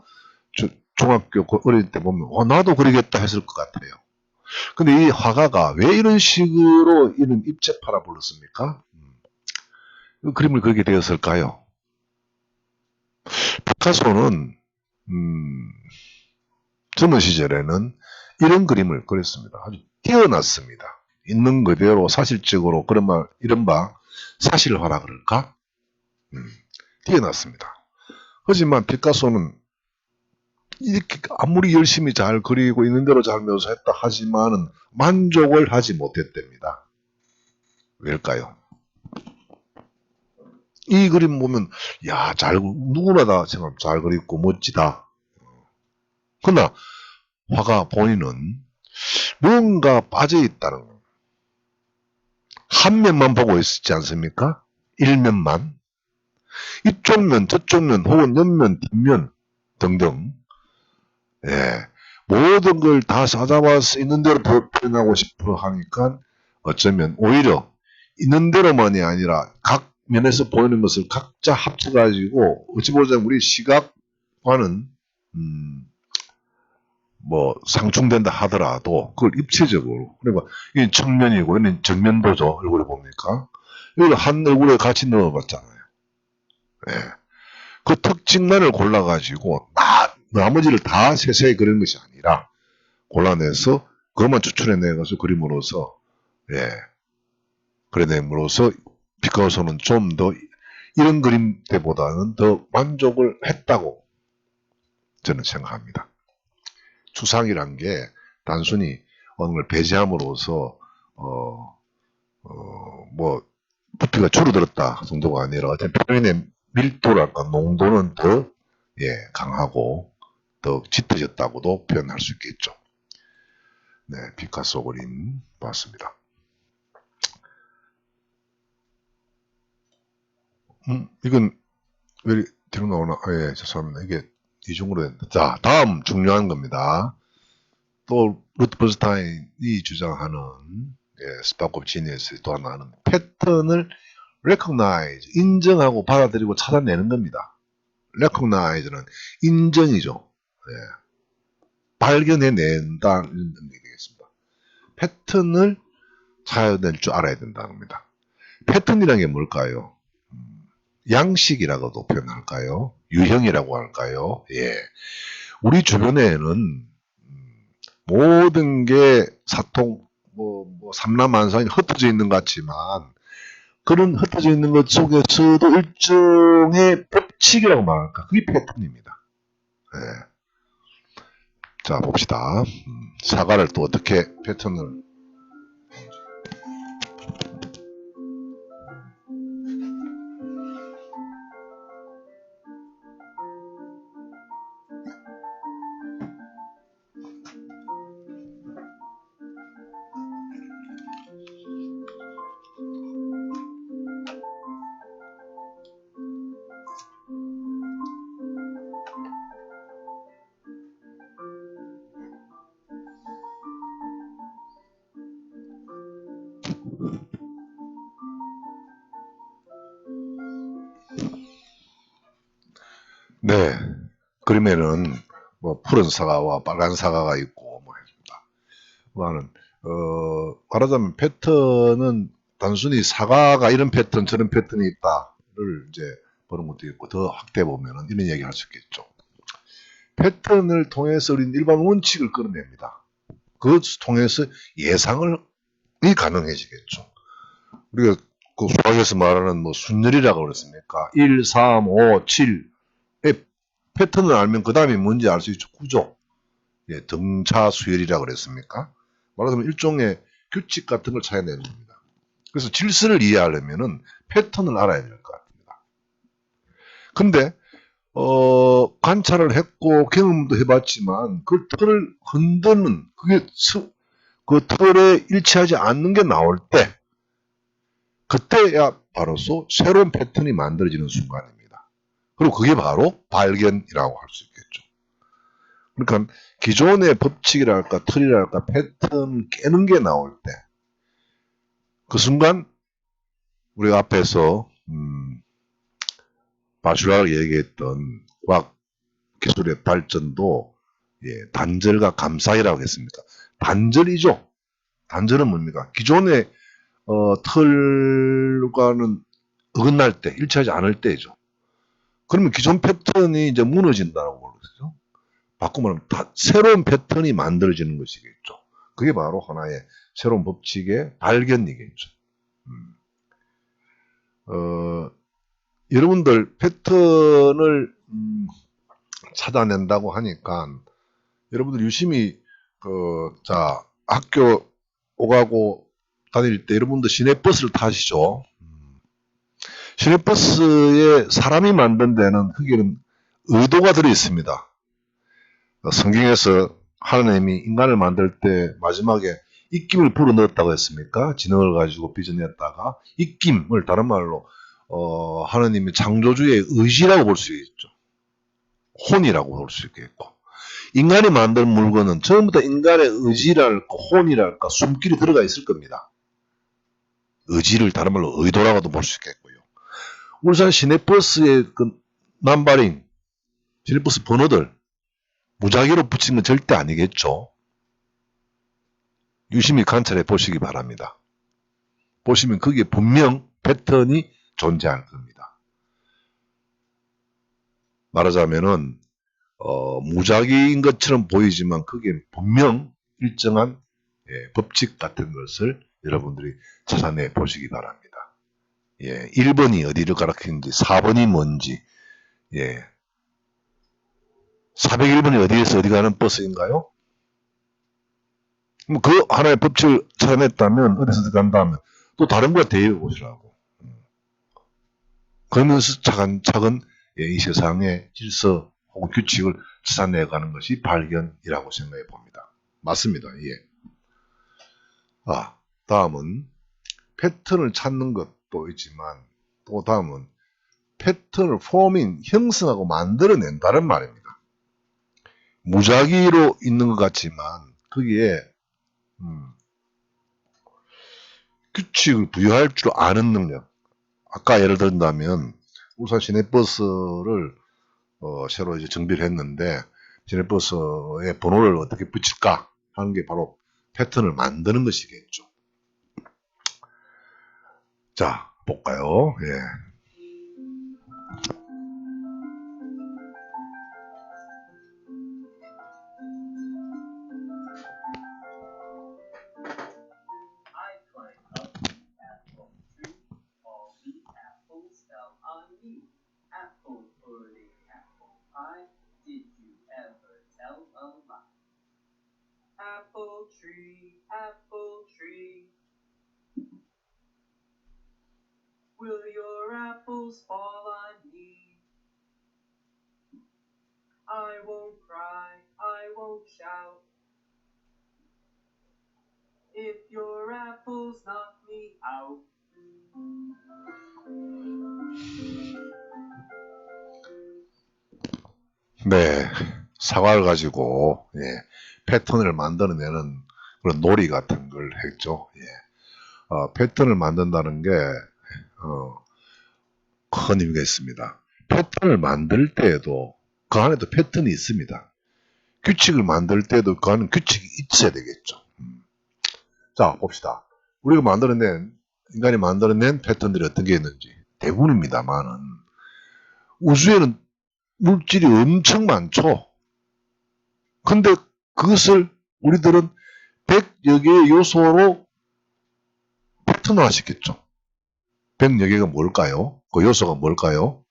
중학교 어릴 때 보면 나도 그리겠다 했을 것 같아요. 근데 이 화가가 왜 이런 식으로 이런 입체파라 불렀습니까? 이 그림을 그리게 되었을까요? 피카소는 젊은 시절에는 이런 그림을 그렸습니다. 아주 뛰어났습니다. 있는 그대로 사실적으로 그런 말, 이른바 사실화라 그럴까? 뛰어났습니다. 하지만 피카소는 이렇게 아무리 열심히 잘 그리고 있는 대로 잘 묘사했다 하지만은 만족을 하지 못했답니다. 왜일까요? 이 그림 보면 야, 누구나 다 정말 잘 그리고 멋지다. 그러나 화가 본인은 뭔가 빠져있다는 거. 한 면만 보고 있었지 않습니까? 일면만. 이쪽 면, 저쪽 면, 혹은 옆면, 뒷면 등등. 예, 모든 걸 다 찾아와서 있는 대로 표현하고 싶어 하니까 어쩌면 오히려 있는 대로만이 아니라 각 면에서 보이는 것을 각자 합쳐가지고 어찌 보자면 우리 시각과는 뭐 상충된다 하더라도 그걸 입체적으로 그러니까 이게 측면이고 이는 정면도죠. 얼굴에 봅니까? 이걸 한 얼굴에 같이 넣어봤잖아요. 예. 그 특징만을 골라가지고 나머지를 다 세세히 그리는 것이 아니라 골라내서 그것만 추출해내서 그림으로써 예. 그려냄으로써 피카소는 좀 더 이런 그림 때보다는 더 만족을 했다고 저는 생각합니다. 추상이란 게 단순히 어느 걸 배제함으로써 뭐 부피가 줄어들었다 정도가 아니라 어떤 표현의 밀도랄까 농도는 더 강하고 더 짙어졌다고도 표현할 수 있겠죠. 네, 피카소 그림 봤습니다. 이건 왜 뒤로 나오나? 예, 죄송합니다. 이게 이중으로 된다. 자, 다음 중요한 겁니다. 또 루트 버스타인이 주장하는 스파크 오브 지니어스의 또 하나는 패턴을 recognize, 인정하고 받아들이고 찾아내는 겁니다. recognize는 인정이죠. 발견해낸다 이런 의미가 되겠습니다. 패턴을 찾아낼 줄 알아야 된다는 겁니다. 패턴이라는 게 뭘까요? 양식이라고도 표현할까요? 유형이라고 할까요? 예. 우리 주변에는 모든 게 사통, 삼라만상이 흩어져 있는 것 같지만, 그런 흩어져 있는 것 속에서도 일종의 법칙이라고 말할까? 그게 패턴입니다. 예. 자, 봅시다. 사과를 또 어떻게 패턴을. 네. 그러면은, 푸른 사과와 빨간 사과가 있고, 했습니다. 말하자면 패턴은 단순히 사과가 이런 패턴, 저런 패턴이 있다를 이제 보는 것도 있고, 더 확대해 보면은 이런 얘기 할 수 있겠죠. 패턴을 통해서 우리는 일반 원칙을 끌어냅니다. 그것 통해서 예상이 가능해지겠죠. 우리가 그 수학에서 말하는 순열이라고 그랬습니까? 1, 3, 5, 7의 패턴을 알면 그 다음에 뭔지 알 수 있죠. 구조. 예, 등차 수열이라고 그랬습니까? 말하자면 일종의 규칙 같은 걸 찾아내는 겁니다. 그래서 질서를 이해하려면은 패턴을 알아야 될 것 같습니다. 근데 관찰을 했고 경험도 해봤지만 그 틀을 흔드는 그 틀에 일치하지 않는 게 나올 때 그때야 바로서 새로운 패턴이 만들어지는 순간입니다. 그리고 그게 바로 발견이라고 할 수 있겠죠. 그러니까 기존의 법칙이랄까 틀이랄까 패턴 깨는 게 나올 때 그 순간 우리가 앞에서 바슈라가 얘기했던 과학 기술의 발전도 단절과 감사이라고 했습니까? 단절이죠. 단절은 뭡니까? 기존의 틀과는 어긋날 때, 일치하지 않을 때죠. 그러면 기존 패턴이 이제 무너진다고 그러죠. 바꾸면 새로운 패턴이 만들어지는 것이겠죠. 그게 바로 하나의 새로운 법칙의 발견이겠죠. 여러분들 패턴을 찾아낸다고 하니까 여러분들 유심히 학교 오가고 다닐 때 여러분들 시내버스를 타시죠. 시내버스에 사람이 만든 데는 거기는 의도가 들어 있습니다. 성경에서 하나님이 인간을 만들 때 마지막에 입김을 불어넣었다고 했습니까? 지능을 가지고 빚어냈다가 입김을 다른 말로 하나님의 창조주의 의지라고 볼 수 있죠. 혼이라고 볼 수 있겠고 인간이 만든 물건은 전부 다 인간의 의지랄까 혼이랄까 숨길이 들어가 있을 겁니다. 의지를 다른 말로 의도라고도 볼 수 있겠고요. 울산 시내버스의 그 남바링 시내버스 번호들 무작위로 붙인 건 절대 아니겠죠. 유심히 관찰해 보시기 바랍니다. 보시면 거기에 분명 패턴이 존재할 겁니다. 말하자면은 무작위인 것처럼 보이지만 그게 분명 일정한 법칙 같은 것을 여러분들이 찾아내 보시기 바랍니다. 1번이 어디를 가리키는지 4번이 뭔지 401번이 어디에서 어디 가는 버스인가요? 그 하나의 법칙을 찾아냈다면 어디서 간다면 또 다른 걸 대입해 보시라고. 그러면서 차근차근 이 세상의 질서 혹은 규칙을 찾아내가는 것이 발견이라고 생각해 봅니다. 맞습니다. 다음은 패턴을 찾는 것도 있지만 또 다음은 패턴을 형성하고 만들어낸다는 말입니다. 무작위로 있는 것 같지만 거기에 규칙을 부여할 줄 아는 능력. 아까 예를 든다면 울산 시내버스를 새로 이제 정비를 했는데 시내버스의 번호를 어떻게 붙일까 하는 게 바로 패턴을 만드는 것이겠죠. 자, 볼까요? apple tree. Will your apples fall on me? I won't cry, I won't shout. If your apples knock me out. 네, 사과를 가지고 패턴을 만들어내는 그런 놀이 같은 걸 했죠. 패턴을 만든다는 게 큰 의미가 있습니다. 패턴을 만들 때에도 그 안에도 패턴이 있습니다. 규칙을 만들 때도 그 안에 규칙이 있어야 되겠죠. 자, 봅시다. 우리가 인간이 만들어낸 패턴들이 어떤 게 있는지. 대부분입니다만은 우주에는 물질이 엄청 많죠. 근데 그것을 우리들은 100여 개의 요소로 패턴화 시켰죠. 100여 개가 뭘까요? 그 요소가 뭘까요?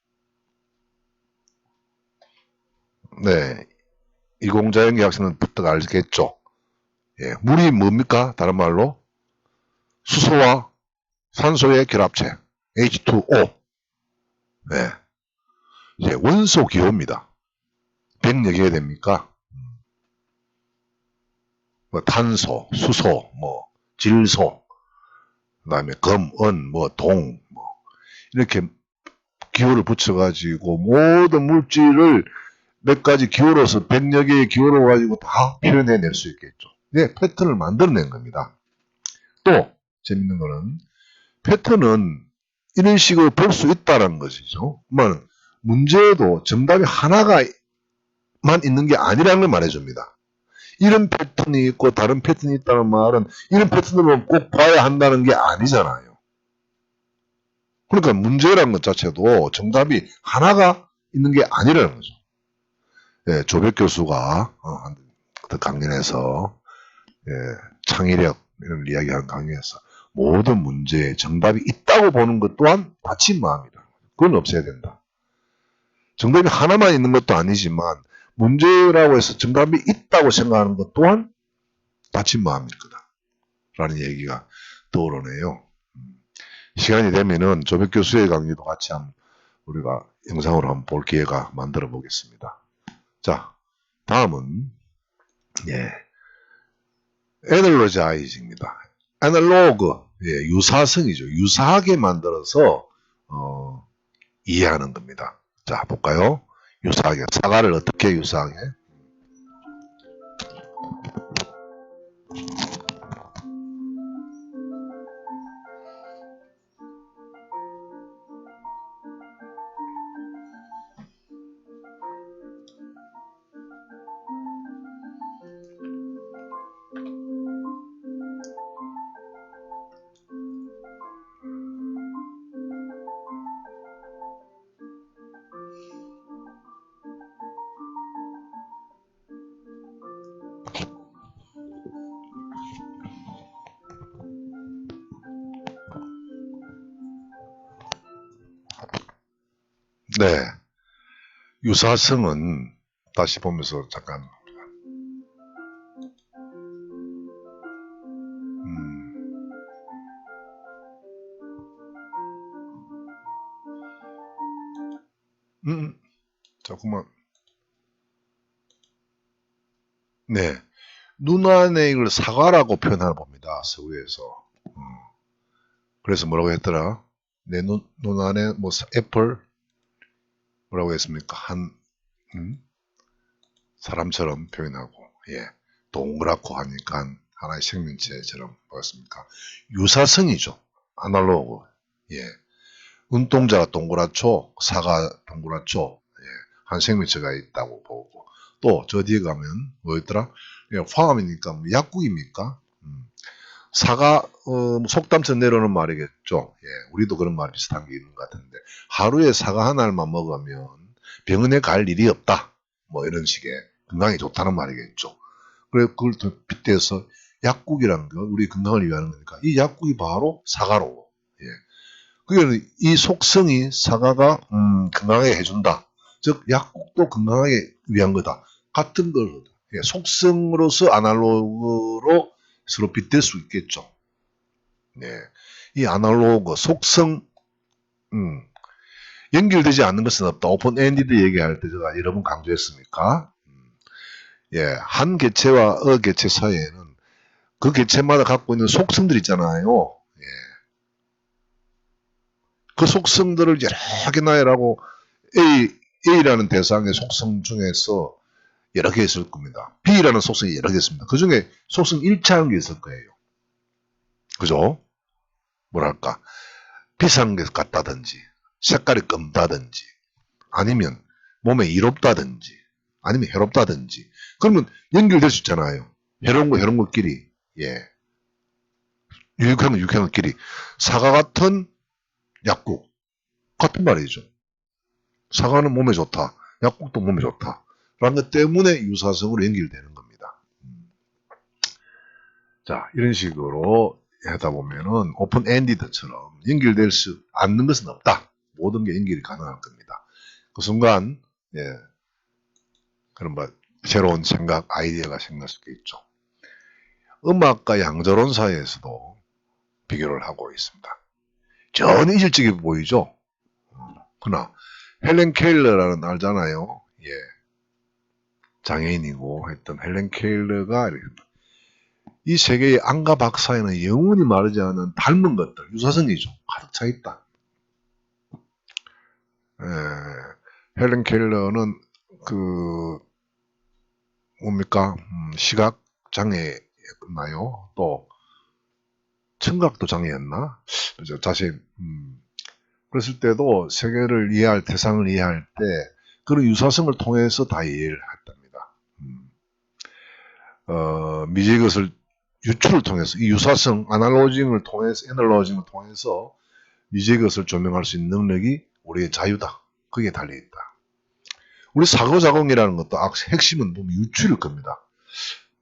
네, 이공자연계 학생은 부터 알겠죠. 물이 뭡니까? 다른 말로 수소와 산소의 결합체 H2O. 원소 기호입니다. 100여 개가 됩니까? 뭐 탄소, 수소, 질소, 그다음에 금, 은, 동, 이렇게 기호를 붙여가지고 모든 물질을 몇 가지 기호로서 100여 개의 기호로 가지고 다 표현해낼 수 있겠죠. 패턴을 만들어낸 겁니다. 또 재밌는 거는 패턴은 이런 식으로 볼 수 있다는 것이죠. 문제에도 정답이 하나가만 있는 게 아니라는 걸 말해줍니다. 이런 패턴이 있고 다른 패턴이 있다는 말은 이런 패턴으로 꼭 봐야 한다는 게 아니잖아요. 그러니까 문제라는 것 자체도 정답이 하나가 있는 게 아니라는 거죠. 조백 교수가 강연에서 창의력 이런 이야기한 강의에서 모든 문제에 정답이 있다고 보는 것 또한 다친 마음이다. 그건 없애야 된다. 정답이 하나만 있는 것도 아니지만 문제라고 해서 정답이 있다고 생각하는 것 또한 다친 마음일 거다. 라는 얘기가 떠오르네요. 시간이 되면은 조백 교수의 강의도 같이 우리가 영상으로 한번 볼 기회가 만들어 보겠습니다. 자, 다음은 에널로자이즈입니다. 애널로그, 유사성이죠. 유사하게 만들어서 이해하는 겁니다. 자, 볼까요? 유사하게. 사과를 어떻게 유사하게? 네. 유사성은 다시 보면서 잠깐 조금만 눈 안에 이걸 사과라고 표현하나 봅니다. 서구에서. 그래서 뭐라고 했더라? 내 눈 안에 애플 뭐라고 했습니까? 사람처럼 표현하고 동그랗고 하니까 하나의 생명체처럼 보였습니까? 유사성이죠. 아날로그. 눈동자가 동그랗죠. 사과 동그랗죠. 한 생명체가 있다고 보고 또 저 뒤에 가면 뭐였더라? 화음이니까 약국입니까? 사과 속담처럼 내려오는 말이겠죠. 우리도 그런 말 비슷한 게 있는 것 같은데 하루에 사과 한 알만 먹으면 병원에 갈 일이 없다. 이런 식의 건강에 좋다는 말이겠죠. 그래 그걸 또 빗대서 약국이라는 건 우리 건강을 위하는 거니까 이 약국이 바로 사과로. 그러니까 이 속성이 사과가 건강하게 해준다. 즉 약국도 건강하게 위한 거다. 같은 걸 속성으로서 아날로그로 서로 빗댈 수 있겠죠. 네. 이 아날로그 속성 연결되지 않는 것은 없다. 오픈 엔디드 얘기할 때 제가 여러 번 강조했으니까 예, 한 개체와 개체 사이에는 그 개체마다 갖고 있는 속성들 있잖아요. 예. 그 속성들을 여러 개 나열하고 A라는 대상의 속성 중에서 여러 개 있을 겁니다. B라는 속성이 여러 개 있습니다. 그 중에 속성 일치하는 게 있을 거예요. 그죠? 뭐랄까 비싼 게 같다든지 색깔이 검다든지 아니면 몸에 이롭다든지 아니면 해롭다든지 그러면 연결될 수 있잖아요. 해로운 거 해로운 것끼리 예 유익한 거 유익한 것끼리 사과 같은 약국 같은 말이죠. 사과는 몸에 좋다. 약국도 몸에 좋다. 라는 것 때문에 유사성으로 연결되는 겁니다. 자 이런 식으로 하다 보면은 오픈 엔디드처럼 연결될 수 않는 것은 없다. 모든 게 연결이 가능할 겁니다. 그 순간 예, 그런 뭐 새로운 생각, 아이디어가 생길 수도 있죠. 음악과 양조론사에서도 비교를 하고 있습니다. 전혀 이질적이 보이죠. 그러나 헬렌 케일러라는 알잖아요. 예, 장애인이고 했던 헬렌 케일러가 이 세계의 안과 박사에는 영원히 마르지 않은 닮은 것들, 유사성이죠. 가득 차 있다. 헬렌 켈러는 그 뭡니까 시각 장애였나요? 또 청각도 장애였나? 자세히 그랬을 때도 세계를 이해할 대상을 이해할 때 그런 유사성을 통해서 다 이해를 했답니다. 미지의 것을 유추를 통해서 이 유사성 애널로징을 통해서 미지의 것을 조명할 수 있는 능력이 우리의 자유다. 그게 달려있다. 우리 사고작용이라는 것도 핵심은 보면 유추일 겁니다.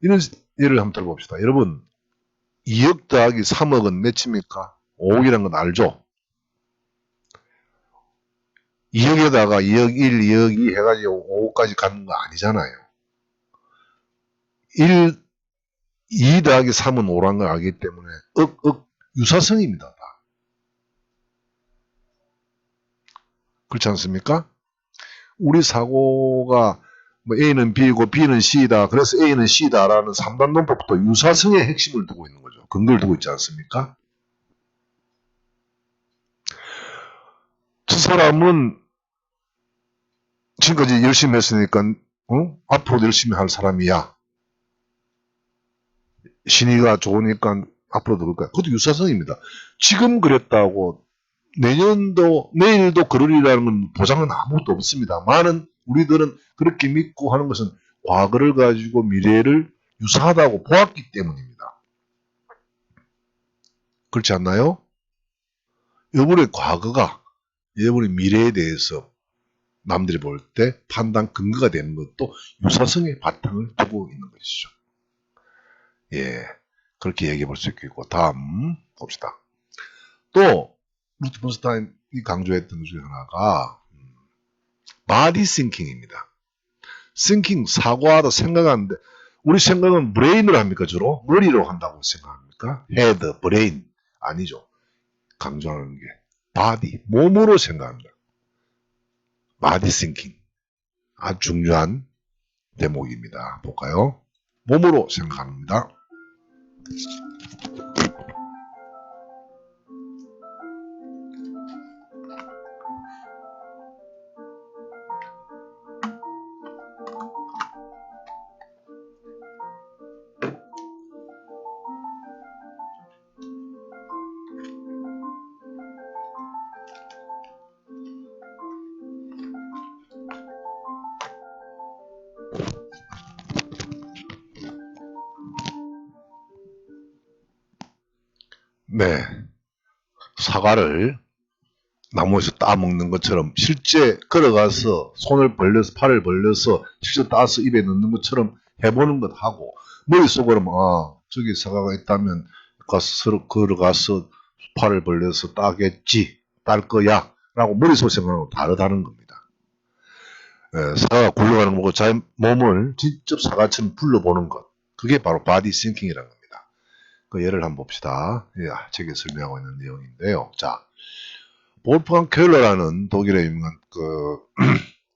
이런 예를 한번 들어봅시다. 여러분 2억 더하기 3억은 몇입니까? 5억이라는 건 알죠? 2억에다가 2억 1, 2억 2 해가지고 5억까지 가는 거 아니잖아요. 2 더하기 3은 5라는 걸 알기 때문에 유사성입니다. 다. 그렇지 않습니까? 우리 사고가 뭐 A는 B이고 B는 C이다. 그래서 A는 C다라는 3단 논법부터 유사성의 핵심을 두고 있는 거죠. 근거를 두고 있지 않습니까? 저 사람은 지금까지 열심히 했으니까 앞으로도 열심히 할 사람이야. 신의가 좋으니까 앞으로도 그럴 거야. 그것도 유사성입니다. 지금 그랬다고 내일도 그러리라는 건 보장은 아무것도 없습니다. 많은 우리들은 그렇게 믿고 하는 것은 과거를 가지고 미래를 유사하다고 보았기 때문입니다. 그렇지 않나요? 여러분의 과거가 여러분의 미래에 대해서 남들이 볼 때 판단 근거가 되는 것도 유사성의 바탕을 두고 있는 것이죠. 예, 그렇게 얘기해 볼 수 있겠고 다음 봅시다. 또 루트 번스타인이 강조했던 것 중에 하나가 바디 싱킹입니다. 싱킹, 사고하다, 생각하는데 우리 생각은 브레인으로 합니까? 주로? 머리로 한다고 생각합니까? 헤드, 브레인 아니죠. 강조하는 게 바디, 몸으로 생각합니다. 바디 싱킹 아주 중요한 대목입니다. 볼까요? 몸으로 생각합니다. 네, 사과를 나무에서 따먹는 것처럼 실제 걸어가서 손을 벌려서 팔을 벌려서 실제 따서 입에 넣는 것처럼 해보는 것하고 머릿속으로 저기 사과가 있다면 가서 걸어가서 팔을 벌려서 따겠지 딸 거야 라고 머릿속 생각하고 다르다는 겁니다. 사과가 굴러가는 거고 자기 몸을 직접 사과처럼 불러보는 것 그게 바로 바디 싱킹이라는 겁니다. 그 예를 한번 봅시다. 예, 책에 설명하고 있는 내용인데요. 자, 볼프강 켈러라는 독일의 유명한 그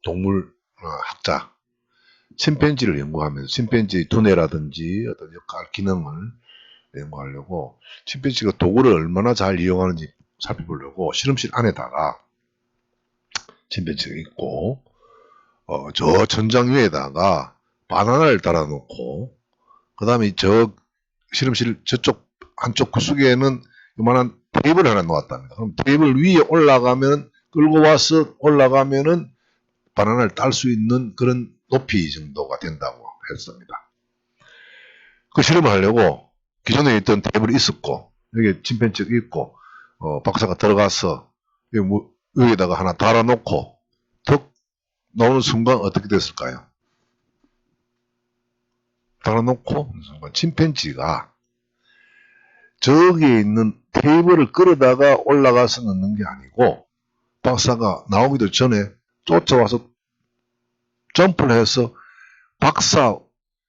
동물 학자, 침팬지를 연구하면서 침팬지 두뇌라든지 어떤 역할, 기능을 연구하려고 침팬지가 도구를 얼마나 잘 이용하는지 살펴보려고 실험실 안에다가 침팬지가 있고 저 천장 위에다가 바나나를 달아놓고 그 다음에 저 실험실 저쪽 한쪽 구석에는 요만한 테이블을 하나 놓았답니다. 그럼 테이블 위에 올라가면 끌고 와서 올라가면은 바나나를 딸 수 있는 그런 높이 정도가 된다고 했습니다. 그 실험을 하려고 기존에 있던 테이블이 있었고 여기 침팬지가 있고 박사가 들어가서 여기다가 하나 달아놓고 턱 나오는 순간 어떻게 됐을까요? 달아놓고 순간 침팬지가 저기에 있는 테이블을 끌어다가 올라가서 넣는 게 아니고 박사가 나오기도 전에 쫓아와서 점프를 해서 박사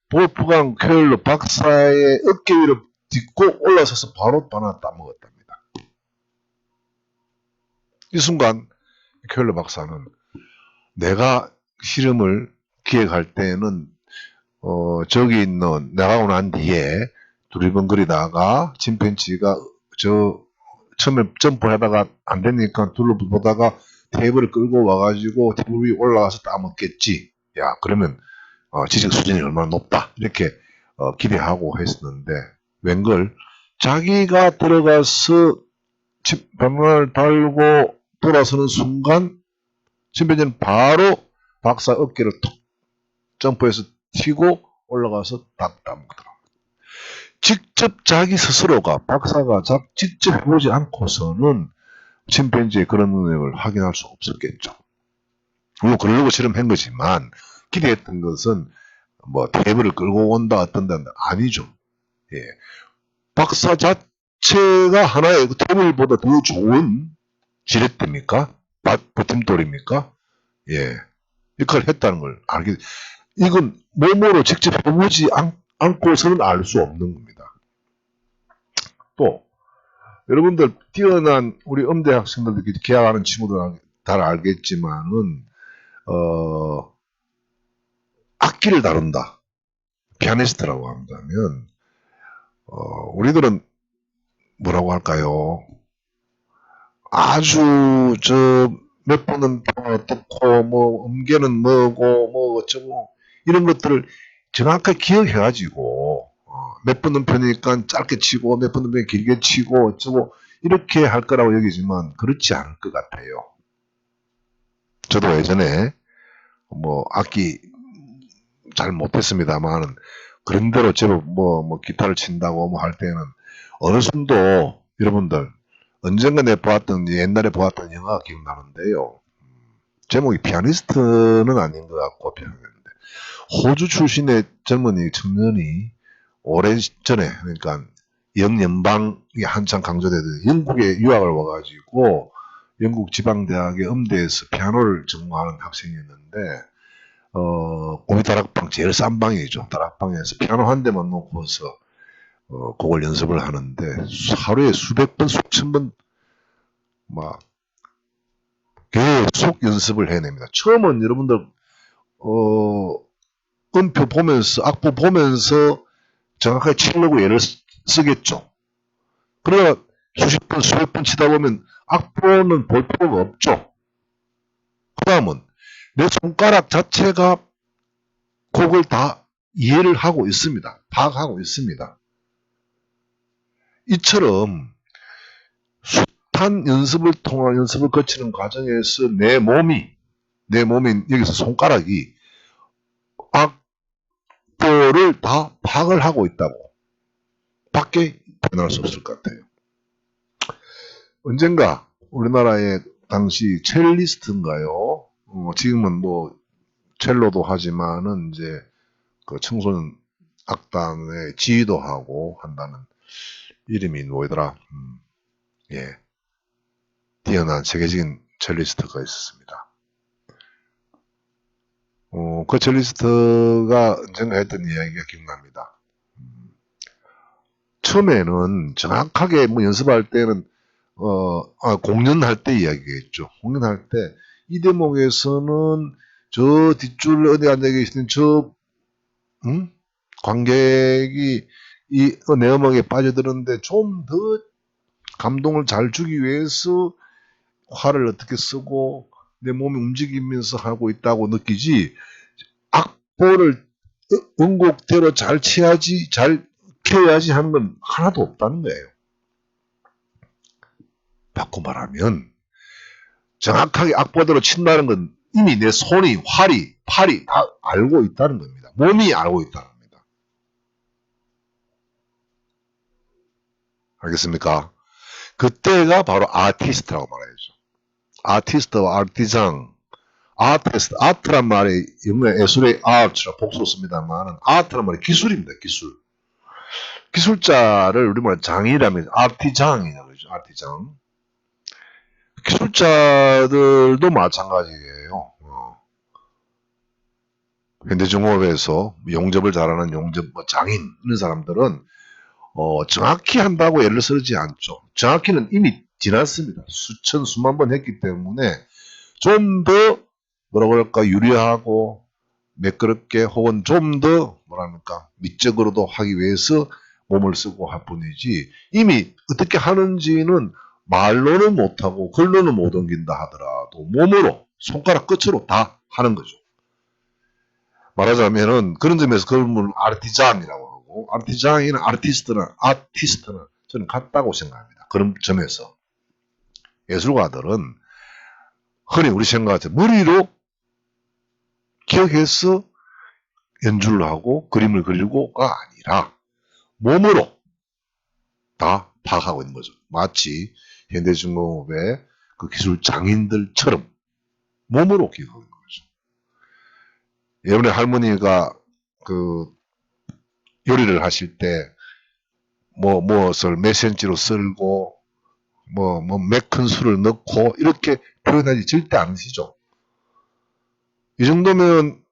볼프강 켈러 박사의 어깨 위로 딛고 올라서서 바로 바나나 따먹었답니다. 이 순간 켈러 박사는 내가 실험을 기획할 때는 저기 있는 나가고 난 뒤에 두리번거리다가 침팬지가 저 처음에 점프하다가 안 되니까 둘러보다가 테이블을 끌고 와가지고 테이블 위에 올라가서 따먹겠지. 야 그러면 지적 수준이 얼마나 높다 이렇게 기대하고 했었는데 웬걸 자기가 들어가서 바나나를 달고 돌아서는 순간 침팬지는 바로 박사 어깨를 톡 점프해서 튀고 올라가서 딱 따먹더라. 직접 자기 스스로가 박사가 직접 해보지 않고서는 침팬지의 그런 능력을 확인할 수 없었겠죠. 물론 그러려고 실험한 거지만 기대했던 것은 뭐 테이블을 끌고 온다 어떤다 아니죠. 예. 박사 자체가 하나의 테이블보다 더 좋은 지렛대입니까? 버팀돌입니까? 예. 역할을 했다는 걸 알게. 이건 몸으로 직접 해보지 않고서는 알 수 없는 겁니다. 또 여러분들 뛰어난 우리 음대 학생들 계약하는 친구들 다 알겠지만은 악기를 다룬다. 피아니스트라고 한다면 우리들은 뭐라고 할까요? 아주 몇 번은 어떻고 뭐 음계는 뭐고 뭐 어쩌고 이런 것들을 정확하게 기억해가지고 몇 번은 편이니까 짧게 치고 몇 번은 편이니까 길게 치고 어쩌고 이렇게 할 거라고 여기지만 그렇지 않을 것 같아요. 저도 예전에 뭐 악기 잘 못했습니다만 그런 대로 제법 뭐 기타를 친다고 뭐 할 때는 어느 정도 여러분들 언젠가 옛날에 보았던 영화가 기억나는데요. 제목이 피아니스트는 아닌 것 같고 호주 출신의 젊은이 청년이 오래전에 그러니까 영연방이 한창 강조되던 영국에 유학을 와가지고 영국 지방대학의 음대에서 피아노를 전공하는 학생이었는데 우리 다락방 제일 싼 방이죠. 다락방에서 피아노 한 대만 놓고서 곡을 연습을 하는데 하루에 수백 번, 수천 번 막 계속 연습을 해냅니다. 처음은 여러분들 음표 보면서 악보 보면서 정확하게 치려고 애를 쓰겠죠. 그러나 수십 번, 수백 번 치다 보면 악보는 볼 필요가 없죠. 그 다음은 내 손가락 자체가 곡을 다 이해를 하고 있습니다. 파악하고 있습니다. 이처럼 숱한 연습을 통한 연습을 거치는 과정에서 내 몸이 여기서 손가락이 악보를 다 파악을 하고 있다고 밖에 표현할 수 없을 것 같아요. 언젠가 우리나라의 당시 첼리스트인가요? 지금은 뭐 첼로도 하지만은 이제 그 청소년 악단의 지휘도 하고 한다는 이름이 뭐더라? 예, 뛰어난 세계적인 첼리스트가 있었습니다. 그 첼리스트가 언젠가 했던 이야기가 기억납니다. 처음에는 정확하게 뭐 연습할 때는 공연할 때 이야기겠죠. 공연할 때 이 대목에서는 저 뒷줄 어디 앉아 계시는 관객이 내 음악에 빠져드는데 좀 더 감동을 잘 주기 위해서 활을 어떻게 쓰고 내 몸이 움직이면서 하고 있다고 느끼지, 악보를 원곡대로 잘 쳐야지, 잘 켜야지 하는 건 하나도 없다는 거예요. 바꿔 말하면 정확하게 악보대로 친다는 건 이미 내 손이, 활이, 팔이 다 알고 있다는 겁니다. 몸이 알고 있다는 겁니다. 알겠습니까? 그때가 바로 아티스트라고 말해야죠. 아티스트와 아티장. 아트란 말이 영문의 예술의 아트라 복수 씁니다만, 아트란 말이 기술입니다. 기술. 기술자를 우리말 장이라면 아티장이라고 그러죠. 아티장. 기술자들도 마찬가지예요. 현대중공업에서 용접을 잘하는 용접 장인 이런 사람들은 정확히 한다고 예를 쓰지 않죠. 정확히는 이미 지났습니다. 수천 수만 번 했기 때문에 좀 더 뭐라 그럴까 유리하고 매끄럽게 혹은 좀 더 뭐랄까 미적으로도 하기 위해서 몸을 쓰고 할 뿐이지, 이미 어떻게 하는지는 말로는 못하고 글로는 못 옮긴다 하더라도 몸으로 손가락 끝으로 다 하는 거죠. 말하자면은 그런 점에서 그걸 아르티잔이라고 하고, 아르티잔이나 아티스트는 저는 같다고 생각합니다. 그런 점에서 예술가들은 흔히 우리 생각할 머리로 기억해서 연주를 하고 그림을 그리고가 아니라 몸으로 다 파악하고 있는 거죠. 마치 현대중공업의 그 기술 장인들처럼 몸으로 기억하고 있는 거죠. 예전에 할머니가 그 요리를 하실 때 무엇을 몇 센치로 썰고 몇 큰술을 넣고 이렇게 표현하지 절대 않으시죠. 이 정도면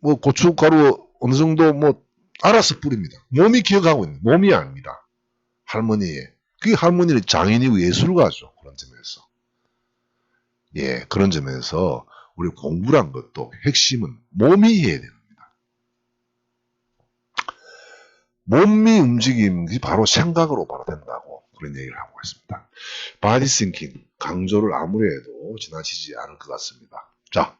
고춧가루 어느 정도 알아서 뿌립니다. 몸이 기억하고 있는, 몸이 압니다. 할머니의. 그게 할머니는 장인이고 예술가죠. 그런 점에서. 예, 그런 점에서 우리 공부란 것도 핵심은 몸이 해야 됩니다. 몸이 움직임이 바로 생각으로 바로 된다고 그런 얘기를 하고 있습니다. 바디 싱킹 강조를 아무리 해도 지나치지 않을 것 같습니다. 자,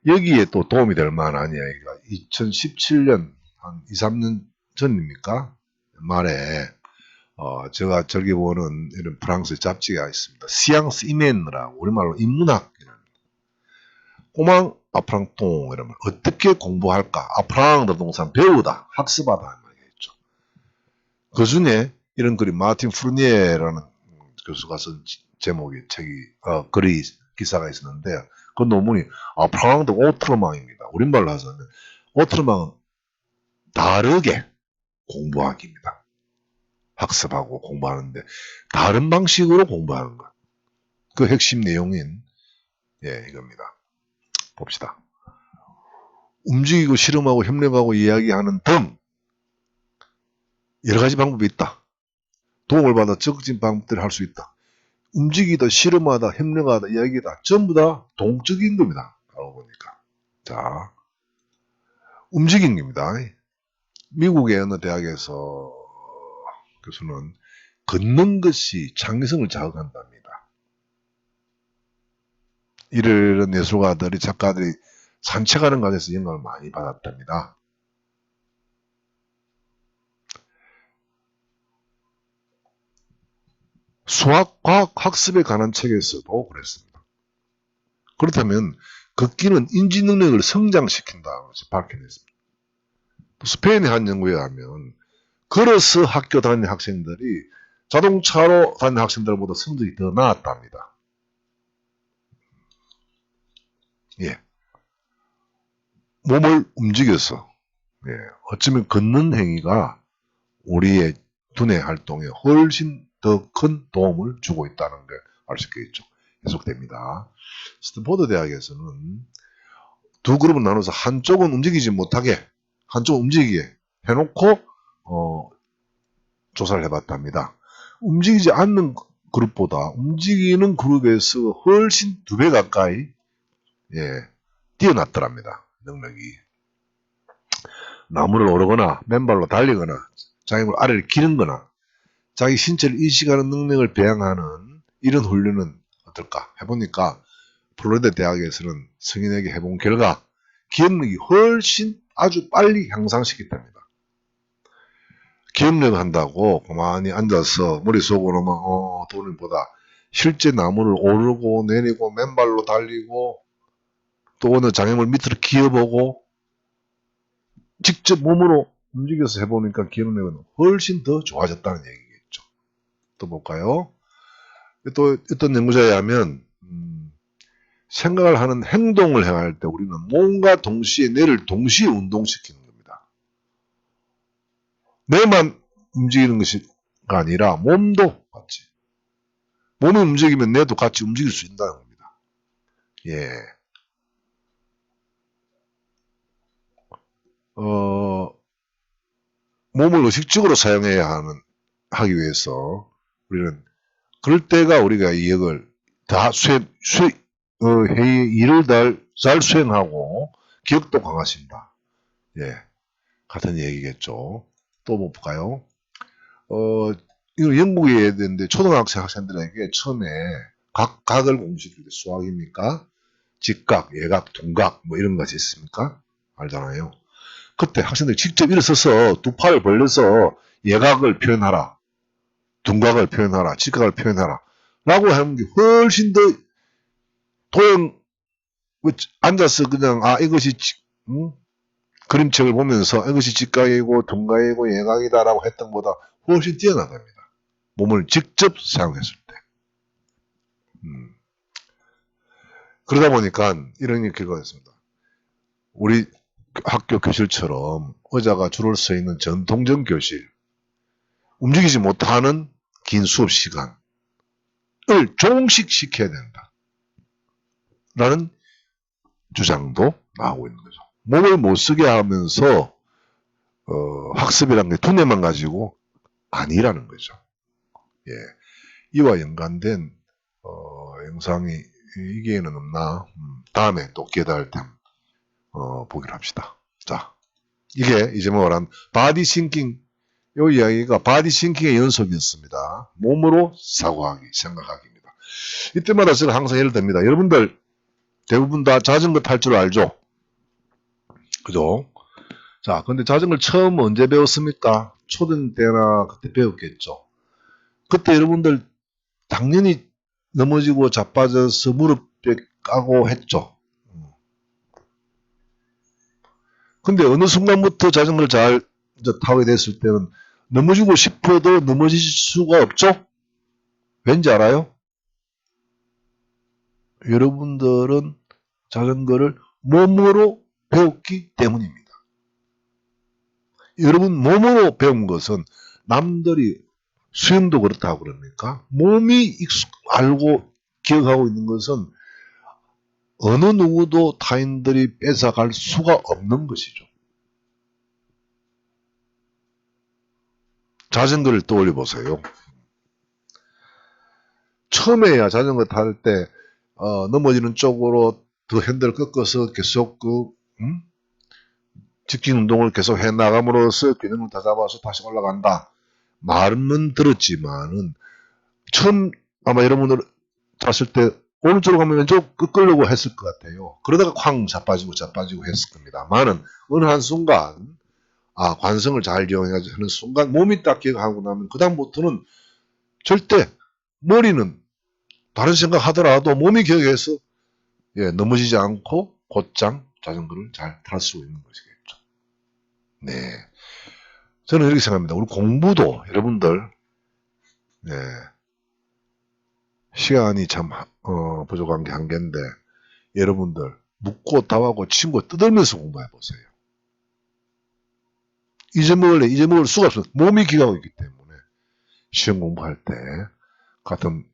여기에 또 도움이 될 만한 이야기가 2017년 한 2, 3년 전입니까? 말에 제가 즐겨 보는 이런 프랑스 잡지가 있습니다. 시앙스 이멘이라고 우리말로 인문학이라는 꼬망 아프랑통 이러면 어떻게 공부할까? 아프랑드 동산 배우다, 학습하다 말이겠죠. 그 중에 이런 글이 마틴 프루니에라는 교수가 쓴 제목의 글이 기사가 있었는데, 그 논문이 아프랑드 오트르망입니다. 우리말로 하자면 오트르망은 다르게 공부하기입니다. 학습하고 공부하는데 다른 방식으로 공부하는 것. 그 핵심 내용인 이겁니다. 봅시다. 움직이고 실험하고 협력하고 이야기하는 등 여러 가지 방법이 있다. 도움을 받아 적극적인 방법들을 할 수 있다. 움직이다, 실험하다, 협력하다, 이야기다 전부 다 동적인 겁니다. 알고 보니까. 자, 움직인 겁니다. 미국의 어느 대학에서 교수는 걷는 것이 창의성을 자극한답니다. 이런 예술가들이, 작가들이 산책하는 과정에서 영감을 많이 받았답니다. 수학, 과학, 학습에 관한 책에서도 그랬습니다. 그렇다면 걷기는 인지 능력을 성장시킨다고 밝혀냈습니다. 또 스페인의 한 연구에 의하면 걸어서 학교 다니는 학생들이 자동차로 다니는 학생들보다 성적이 더 나았답니다. 예. 몸을 움직여서, 어쩌면 걷는 행위가 우리의 두뇌 활동에 훨씬 더 큰 도움을 주고 있다는 걸 알 수 있겠죠. 계속됩니다. 스탠포드 대학에서는 두 그룹을 나눠서 한쪽은 움직이지 못하게, 한쪽은 움직이게 해놓고 조사를 해봤답니다. 움직이지 않는 그룹보다 움직이는 그룹에서 훨씬 2배 가까이 뛰어났더랍니다. 능력이. 나무를 오르거나 맨발로 달리거나 자기 아래를 기는 거나 자기 신체를 인식하는 능력을 배양하는 이런 훈련은 어떨까 해보니까 플로리다 대학에서는 성인에게 해본 결과 기억력이 훨씬 아주 빨리 향상시켰답니다. 기억력 한다고 가만히 앉아서 머릿속으로만 도는 보다 실제 나무를 오르고 내리고 맨발로 달리고 또 어느 장애물 밑으로 기어보고 직접 몸으로 움직여서 해보니까 기억력은 훨씬 더 좋아졌다는 얘기겠죠. 또 볼까요? 또 어떤 연구자에 의하면 생각을 하는 행동을 행할 때 우리는 몸과 동시에 뇌를 동시에 운동시키는 겁니다. 뇌만 움직이는 것이 아니라 몸도 같이. 몸이 움직이면 뇌도 같이 움직일 수 있다는 겁니다. 예. 몸을 의식적으로 사용해야 하기 위해서 우리는 그럴 때가 우리가 이 역을 다 일을 잘 수행하고 기억도 강하십니다. 예. 같은 얘기겠죠. 또 뭐 볼까요? 이거 영국에 되는데 학생들에게 처음에 각을 공식일 때 수학입니까? 직각, 예각, 둔각 뭐 이런 것이 있습니까? 알잖아요. 그때 학생들이 직접 일어서서 2팔을 벌려서 예각을 표현하라, 둔각을 표현하라, 직각을 표현하라 라고 하는 게 훨씬 더 앉아서 그냥 이것이 그림책을 보면서 이것이 직각이고 둔각이고 예각이다라고 했던 것보다 훨씬 뛰어나답니다. 몸을 직접 사용했을 때. 그러다 보니까 이런 결과가 있습니다. 우리 학교 교실처럼 의자가 줄을 서 있는 전통적 교실, 움직이지 못하는 긴 수업 시간을 종식시켜야 된다. 라는 주장도 나오고 있는 거죠. 몸을 못 쓰게 하면서 학습이라는 게 두뇌만 가지고 아니라는 거죠. 예. 이와 연관된 영상이 이게는 없나? 다음에 또 기회 될 때 보기로 합시다. 자, 이게 이제 말한 바디 싱킹, 이 이야기가 바디 싱킹의 연속이었습니다. 몸으로 사고하기, 생각하기입니다. 이때마다 제가 항상 예를 듭니다. 여러분들 대부분 다 자전거 탈 줄 알죠? 그죠? 자, 근데 자전거를 처음 언제 배웠습니까? 초등 때나 그때 배웠겠죠. 그때 여러분들 당연히 넘어지고 자빠져서 무릎에 까고 했죠. 근데 어느 순간부터 자전거를 잘 타게 됐을 때는 넘어지고 싶어도 넘어질 수가 없죠? 왠지 알아요? 여러분들은 자전거를 몸으로 배웠기 때문입니다. 여러분 몸으로 배운 것은 남들이 수영도 그렇다고 그럽니까? 몸이 알고 기억하고 있는 것은 어느 누구도 타인들이 뺏어갈 수가 없는 것이죠. 자전거를 떠올려 보세요. 처음에야 자전거 탈 때 넘어지는 쪽으로 더 핸들을 꺾어서 계속 직진 운동을 계속 해 나감으로써 균형을 다 잡아서 다시 올라간다. 말은 들었지만은 처음 아마 여러분들 탔을 때 오른쪽으로 가면 왼쪽 꺾으려고 했을 것 같아요. 그러다가 쾅 자빠지고 했을 겁니다. 많은 어느 한순간 관성을 잘 이용해가지고 하는 순간 몸이 딱 기억하고 나면 그다음부터는 절대 머리는 다른 생각하더라도 몸이 기억해서 넘어지지 않고 곧장 자전거를 잘 탈 수 있는 것이겠죠. 네, 저는 이렇게 생각합니다. 우리 공부도 여러분들 시간이 참 부족한 게 한계인데 여러분들 묻고 답하고 친구 뜯으면서 공부해 보세요. 잊어먹을 수가 없어요. 몸이 기억하고 있기 때문에 시험 공부할 때 같은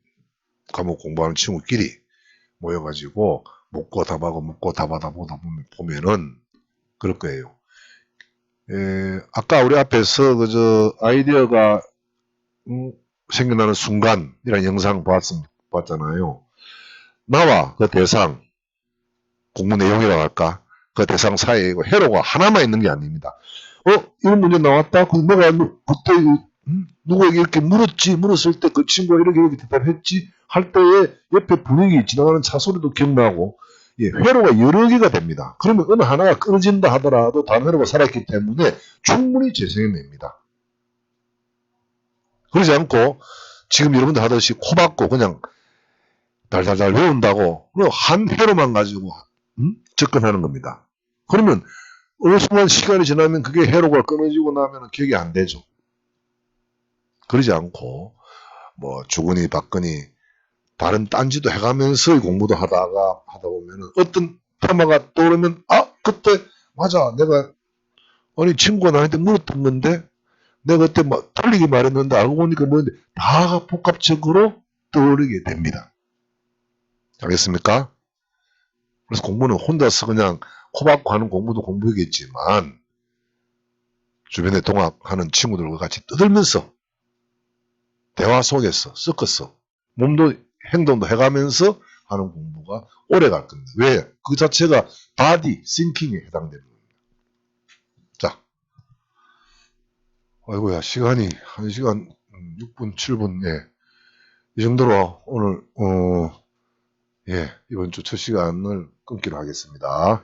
과목 공부하는 친구끼리 모여가지고 묻고 답하고 묻고 답하다 보다 보면은 그럴 거예요. 아까 우리 앞에서 그저 아이디어가 생겨나는 순간이라는 영상 봤잖아요. 나와 그 대상, 공부 내용이라고 할까? 그 대상 사이에 회로가 하나만 있는 게 아닙니다. 이런 문제 나왔다? 그럼 내가 그때 누구에게 이렇게 물었을 때 그 친구가 이렇게 대답했지? 할 때에 옆에 분위기 지나가는 차 소리도 기억나고, 회로가 여러 개가 됩니다. 그러면 어느 하나가 끊어진다 하더라도 다른 회로가 살아있기 때문에 충분히 재생해냅니다. 그러지 않고 지금 여러분들 하듯이 코박고 그냥 달달달 외운다고 한 회로만 가지고 접근하는 겁니다. 그러면 어느 순간 시간이 지나면 그게 회로가 끊어지고 나면 기억이 안 되죠. 그러지 않고 뭐 주거니 받거니 다른 딴지도 해가면서 공부도 하다 보면은 어떤 테마가 떠오르면 그때 맞아 내가 아니 친구가 나한테 물었던 건데 내가 그때 막 틀리게 말했는데 알고 보니까 뭐였는데 다 복합적으로 떠오르게 됩니다. 알겠습니까? 그래서 공부는 혼자서 그냥 코박고 하는 공부도 공부이겠지만 주변에 동학하는 친구들과 같이 떠들면서 대화 속에서 섞어서 몸도 행동도 해가면서 하는 공부가 오래 갈 겁니다. 왜? 그 자체가 바디 싱킹에 해당되는 겁니다. 자, 아이고야 시간이 1시간 6분 7분 이 정도로 오늘 이번 주 첫 시간을 끊기로 하겠습니다.